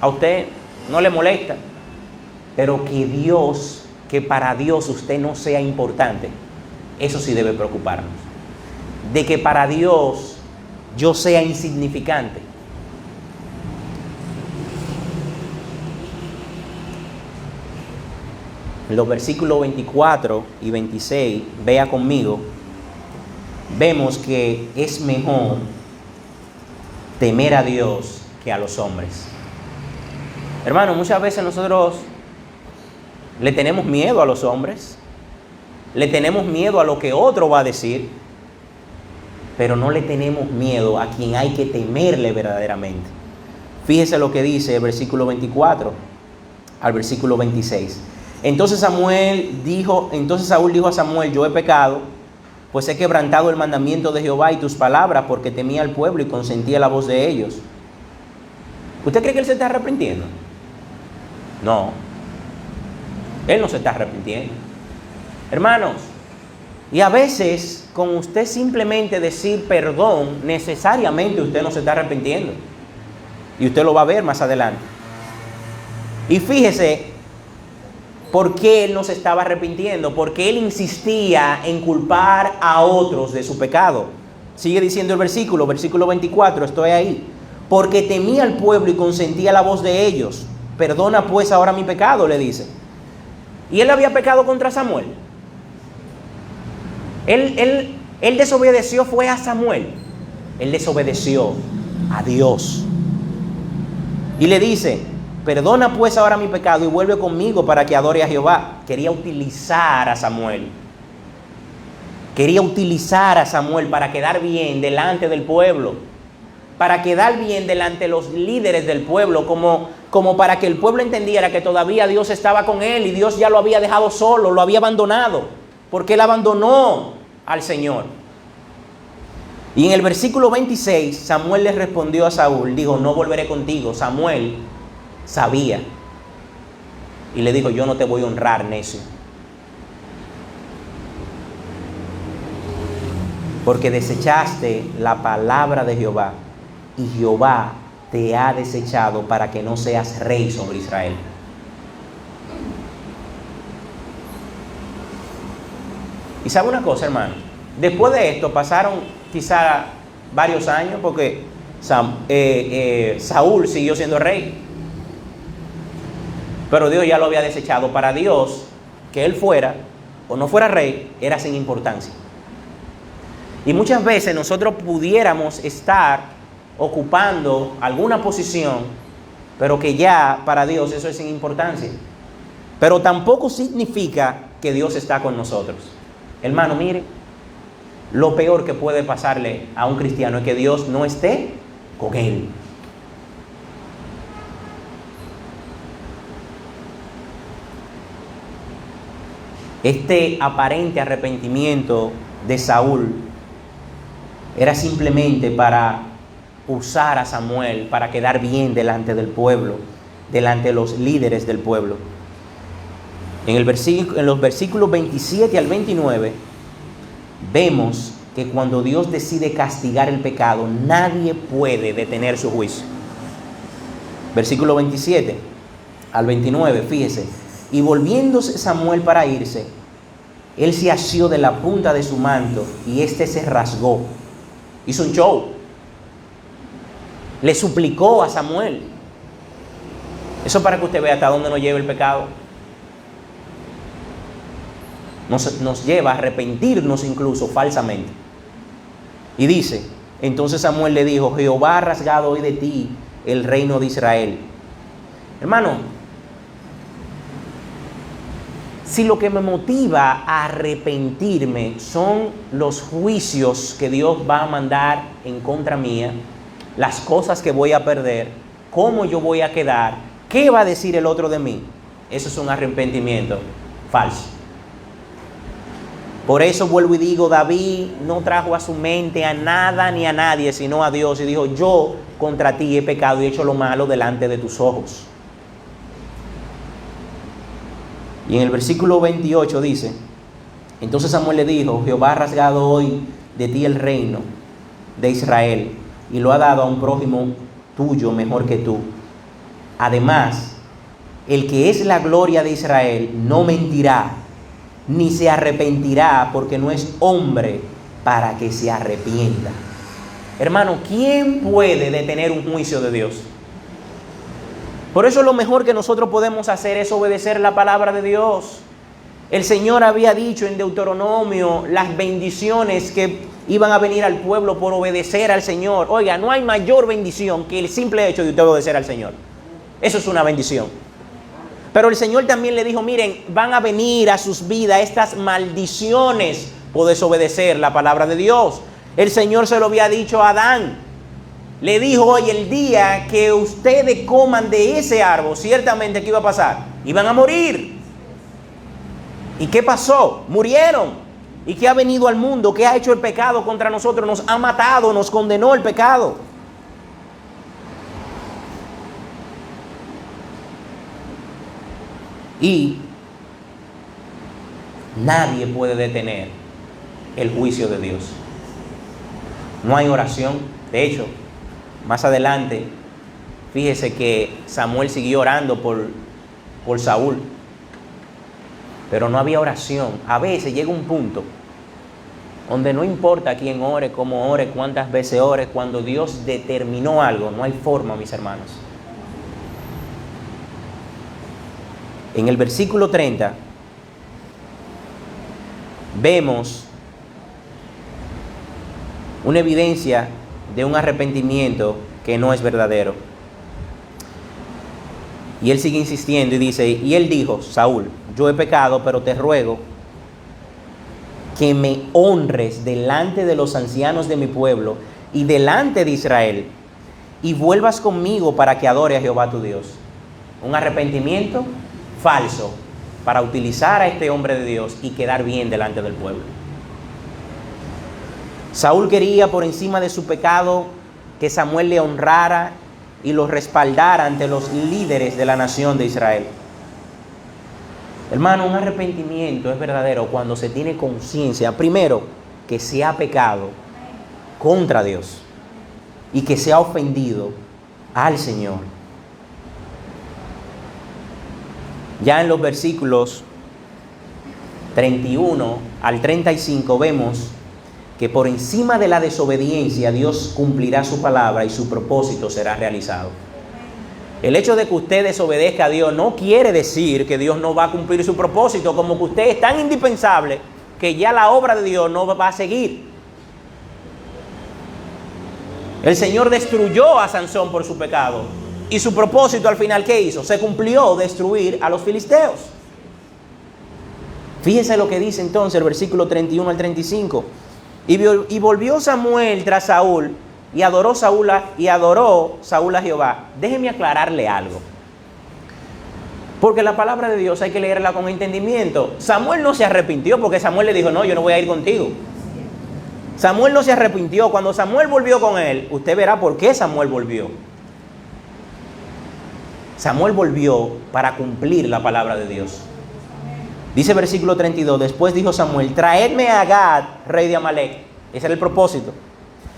A usted no le molesta, pero que para Dios usted no sea importante, eso sí debe preocuparnos. De que para Dios yo sea insignificante. En los versículos 24 y 26, vea conmigo, vemos que es mejor temer a Dios que a los hombres. Hermano, muchas veces nosotros le tenemos miedo a los hombres, le tenemos miedo a lo que otro va a decir, pero no le tenemos miedo a quien hay que temerle verdaderamente. Fíjese lo que dice el versículo 24 al versículo 26. Entonces Saúl dijo a Samuel, yo he pecado, pues he quebrantado el mandamiento de Jehová y tus palabras, porque temía al pueblo y consentía la voz de ellos. ¿Usted cree que él se está arrepintiendo? No, él no se está arrepintiendo. Hermanos, y a veces con usted simplemente decir perdón, necesariamente usted no se está arrepintiendo. Y usted lo va a ver más adelante. Y fíjese, ¿por qué él no se estaba arrepintiendo? Porque él insistía en culpar a otros de su pecado. Sigue diciendo el versículo 24, estoy ahí. Porque temía al pueblo y consentía la voz de ellos. Perdona pues ahora mi pecado, le dice. Y él había pecado contra Samuel. Él desobedeció, fue a Samuel. Él desobedeció a Dios. Y le dice, perdona pues ahora mi pecado y vuelve conmigo para que adore a Jehová. Quería utilizar a Samuel. Quería utilizar a Samuel para quedar bien delante del pueblo. Para quedar bien delante de los líderes del pueblo. Como para que el pueblo entendiera que todavía Dios estaba con él y Dios ya lo había dejado solo, lo había abandonado. Porque él abandonó al Señor. Y en el versículo 26, Samuel le respondió a Saúl, dijo, no volveré contigo. Samuel sabía y le dijo, yo no te voy a honrar, necio, porque desechaste la palabra de Jehová, y Jehová te ha desechado para que no seas rey sobre Israel. Y sabe una cosa, hermano, después de esto pasaron quizá varios años, porque Saúl siguió siendo rey, pero Dios ya lo había desechado. Para Dios, que él fuera o no fuera rey era sin importancia. Y muchas veces nosotros pudiéramos estar ocupando alguna posición, pero que ya para Dios eso es sin importancia. Pero tampoco significa que Dios está con nosotros. Hermano, mire, lo peor que puede pasarle a un cristiano es que Dios no esté con él. Este aparente arrepentimiento de Saúl era simplemente para usar a Samuel para quedar bien delante del pueblo, delante de los líderes del pueblo. En los versículos 27 al 29 vemos que cuando Dios decide castigar el pecado, nadie puede detener su juicio. Versículo 27 al 29, fíjese. Y volviéndose Samuel para irse, él se asió de la punta de su manto y éste se rasgó. Hizo un show. Le suplicó a Samuel. Eso para que usted vea hasta dónde nos lleva el pecado. Nos lleva a arrepentirnos incluso falsamente. Y dice, entonces Samuel le dijo, Jehová ha rasgado hoy de ti el reino de Israel. Hermano, si lo que me motiva a arrepentirme son los juicios que Dios va a mandar en contra mía, las cosas que voy a perder, cómo yo voy a quedar, qué va a decir el otro de mí, eso es un arrepentimiento falso. Por eso vuelvo y digo, David no trajo a su mente a nada ni a nadie, sino a Dios, y dijo, yo contra ti he pecado y he hecho lo malo delante de tus ojos. Y en el versículo 28 dice, entonces Samuel le dijo, Jehová ha rasgado hoy de ti el reino de Israel y lo ha dado a un prójimo tuyo mejor que tú. Además, el que es la gloria de Israel no mentirá, ni se arrepentirá, porque no es hombre para que se arrepienta. Hermano, ¿quién puede detener un juicio de Dios? Por eso lo mejor que nosotros podemos hacer es obedecer la palabra de Dios. El Señor había dicho en Deuteronomio las bendiciones que iban a venir al pueblo por obedecer al Señor. Oiga, no hay mayor bendición que el simple hecho de usted obedecer al Señor. Eso es una bendición. Pero el Señor también le dijo, miren, van a venir a sus vidas estas maldiciones por desobedecer la palabra de Dios. El Señor se lo había dicho a Adán. Le dijo, hoy el día que ustedes coman de ese árbol, ciertamente ¿qué iba a pasar? Iban a morir. ¿Y qué pasó? Murieron. ¿Y qué ha venido al mundo? ¿Qué ha hecho el pecado contra nosotros? Nos ha matado, nos condenó el pecado. Y nadie puede detener el juicio de Dios. No hay oración. De hecho, más adelante, fíjese que Samuel siguió orando por Saúl. Pero no había oración. A veces llega un punto donde no importa quién ore, cómo ore, cuántas veces ore, cuando Dios determinó algo, no hay forma, mis hermanos. En el versículo 30 vemos una evidencia de un arrepentimiento que no es verdadero. Y él sigue insistiendo y dice, y él dijo, Saúl, yo he pecado, pero te ruego que me honres delante de los ancianos de mi pueblo y delante de Israel, y vuelvas conmigo para que adore a Jehová tu Dios. Un arrepentimiento falso para utilizar a este hombre de Dios y quedar bien delante del pueblo. Saúl quería, por encima de su pecado, que Samuel le honrara y lo respaldara ante los líderes de la nación de Israel. Hermano, un arrepentimiento es verdadero cuando se tiene conciencia, primero, que se ha pecado contra Dios y que se ha ofendido al Señor. Ya en los versículos 31 al 35 vemos que por encima de la desobediencia Dios cumplirá su palabra y su propósito será realizado. El hecho de que usted desobedezca a Dios no quiere decir que Dios no va a cumplir su propósito, como que usted es tan indispensable que ya la obra de Dios no va a seguir. El Señor destruyó a Sansón por su pecado y su propósito al final, ¿qué hizo? Se cumplió, destruir a los filisteos. Fíjese lo que dice entonces el versículo 31 al 35. Y volvió Samuel tras Saúl y adoró Saúl a Jehová. Déjeme aclararle algo, porque la palabra de Dios hay que leerla con entendimiento. Samuel no se arrepintió porque Samuel le dijo, no, yo no voy a ir contigo. Samuel no se arrepintió. Cuando Samuel volvió con él, usted verá por qué Samuel volvió. Samuel volvió para cumplir la palabra de Dios. Dice versículo 32, después dijo Samuel, traedme a Agag, rey de Amalek. Ese era el propósito.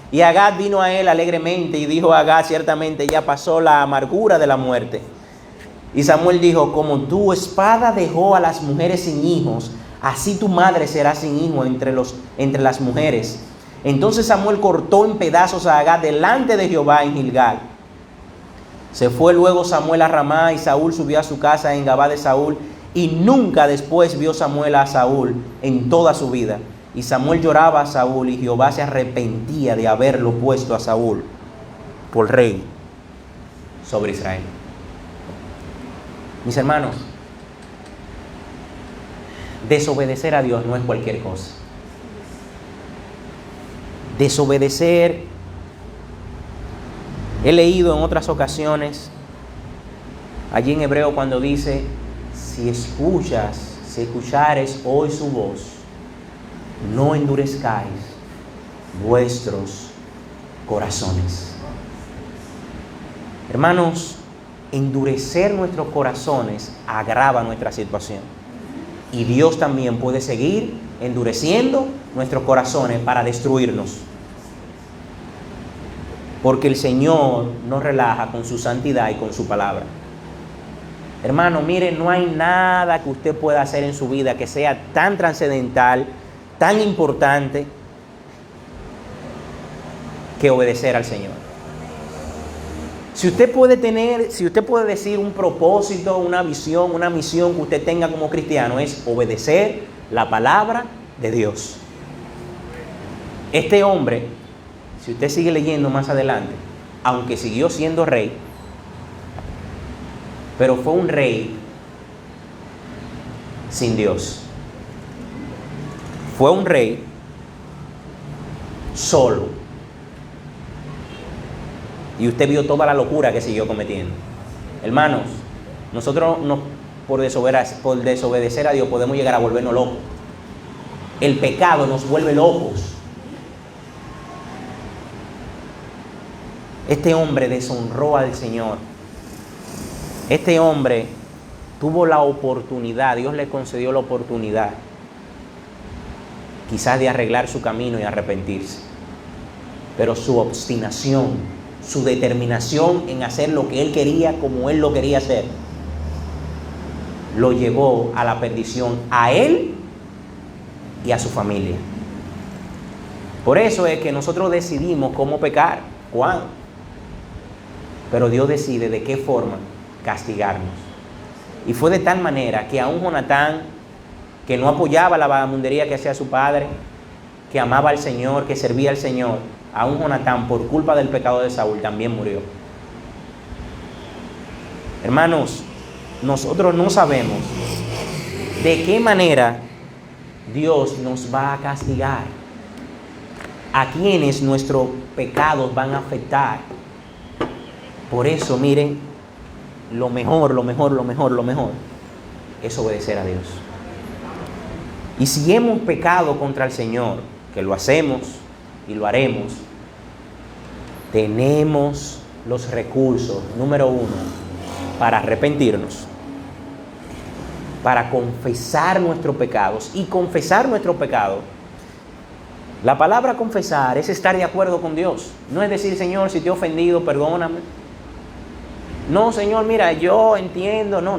Y Agag vino a él alegremente y dijo a Agag, ciertamente ya pasó la amargura de la muerte. Y Samuel dijo, como tu espada dejó a las mujeres sin hijos, así tu madre será sin hijo entre las mujeres. Entonces Samuel cortó en pedazos a Agag delante de Jehová en Gilgal. Se fue luego Samuel a Ramá y Saúl subió a su casa en Gabá de Saúl. Y nunca después vio Samuel a Saúl en toda su vida. Y Samuel lloraba a Saúl y Jehová se arrepentía de haberlo puesto a Saúl por rey sobre Israel. Mis hermanos, desobedecer a Dios no es cualquier cosa. Desobedecer, he leído en otras ocasiones, allí en Hebreo cuando dice, si escuchares hoy su voz, no endurezcáis vuestros corazones. Hermanos, endurecer nuestros corazones agrava nuestra situación. Y Dios también puede seguir endureciendo nuestros corazones para destruirnos. Porque el Señor nos relaja con su santidad y con su palabra. Hermano, mire, no hay nada que usted pueda hacer en su vida que sea tan trascendental, tan importante, que obedecer al Señor. Si usted puede decir un propósito, una visión, una misión que usted tenga como cristiano, es obedecer la palabra de Dios. Este hombre, si usted sigue leyendo más adelante, aunque siguió siendo rey, pero fue un rey sin Dios. Fue un rey solo. Y usted vio toda la locura que siguió cometiendo. Hermanos, nosotros por desobedecer a Dios podemos llegar a volvernos locos. El pecado nos vuelve locos. Este hombre deshonró al Señor. Este hombre tuvo la oportunidad, Dios le concedió la oportunidad, quizás de arreglar su camino y arrepentirse. Pero su obstinación, su determinación en hacer lo que él quería como él lo quería hacer, lo llevó a la perdición a él y a su familia. Por eso es que nosotros decidimos cómo pecar, cuándo. Pero Dios decide de qué forma castigarnos. Y fue de tal manera que aún Jonatán, que no apoyaba la vagamundería que hacía su padre, que amaba al Señor, que servía al Señor, aún Jonatán, por culpa del pecado de Saúl, también murió. Hermanos, nosotros no sabemos de qué manera Dios nos va a castigar, a quienes nuestros pecados van a afectar. Por eso, miren, lo mejor es obedecer a Dios. Y si hemos pecado contra el Señor, que lo hacemos y lo haremos, tenemos los recursos, número uno, para arrepentirnos, para confesar nuestros pecados. Y confesar nuestros pecados, la palabra confesar es estar de acuerdo con Dios. No es decir, Señor, si te he ofendido, perdóname. No, Señor, mira, yo entiendo. No.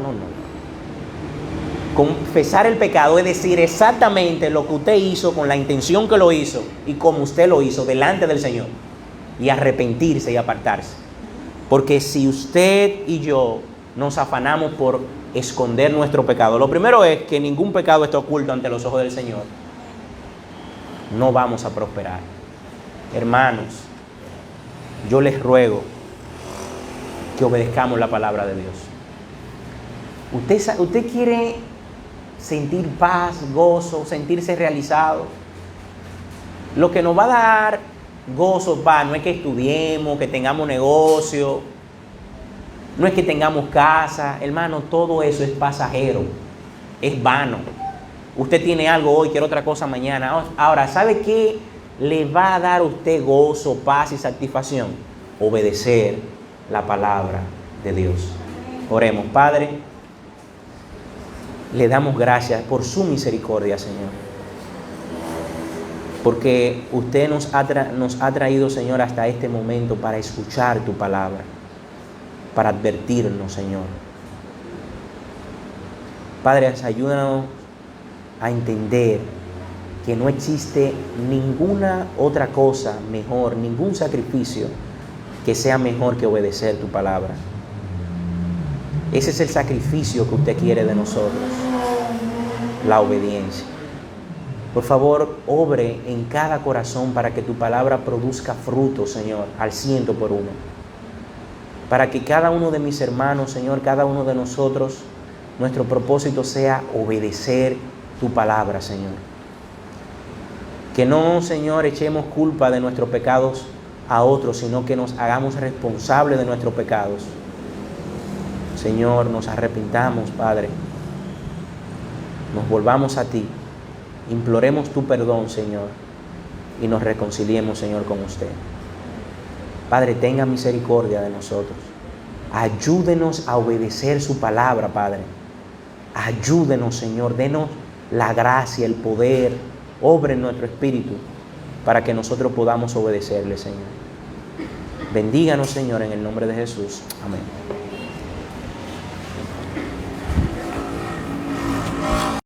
Confesar el pecado es decir exactamente lo que usted hizo, con la intención que lo hizo y como usted lo hizo delante del Señor, y arrepentirse y apartarse. Porque si usted y yo nos afanamos por esconder nuestro pecado, lo primero es que ningún pecado está oculto ante los ojos del Señor, no vamos a prosperar. Hermanos, yo les ruego que obedezcamos la palabra de Dios. Usted quiere sentir paz, gozo, sentirse realizado. Lo que nos va a dar gozo, paz, no es que estudiemos, que tengamos negocio, no es que tengamos casa. Hermano, todo eso es pasajero, es vano. Usted tiene algo hoy, quiere otra cosa mañana. Ahora, ¿sabe qué le va a dar a usted gozo, paz y satisfacción? Obedecer la palabra de Dios. Oremos. Padre, le damos gracias por su misericordia, Señor. Porque usted nos ha traído, Señor, hasta este momento para escuchar tu palabra, para advertirnos, Señor. Padre, ayúdanos a entender que no existe ninguna otra cosa mejor, ningún sacrificio que sea mejor que obedecer tu palabra. Ese es el sacrificio que usted quiere de nosotros, la obediencia. Por favor, obre en cada corazón para que tu palabra produzca fruto, Señor, al 100 por uno. Para que cada uno de mis hermanos, Señor, cada uno de nosotros, nuestro propósito sea obedecer tu palabra, Señor. Que no, Señor, echemos culpa de nuestros pecados a otros, sino que nos hagamos responsables de nuestros pecados. Señor, nos arrepintamos, Padre. Nos volvamos a ti. Imploremos tu perdón, Señor, y nos reconciliemos, Señor, con usted. Padre, tenga misericordia de nosotros. Ayúdenos a obedecer su palabra, Padre. Ayúdenos, Señor, denos la gracia, el poder, obra en nuestro espíritu para que nosotros podamos obedecerle, Señor. Bendíganos, Señor, en el nombre de Jesús. Amén.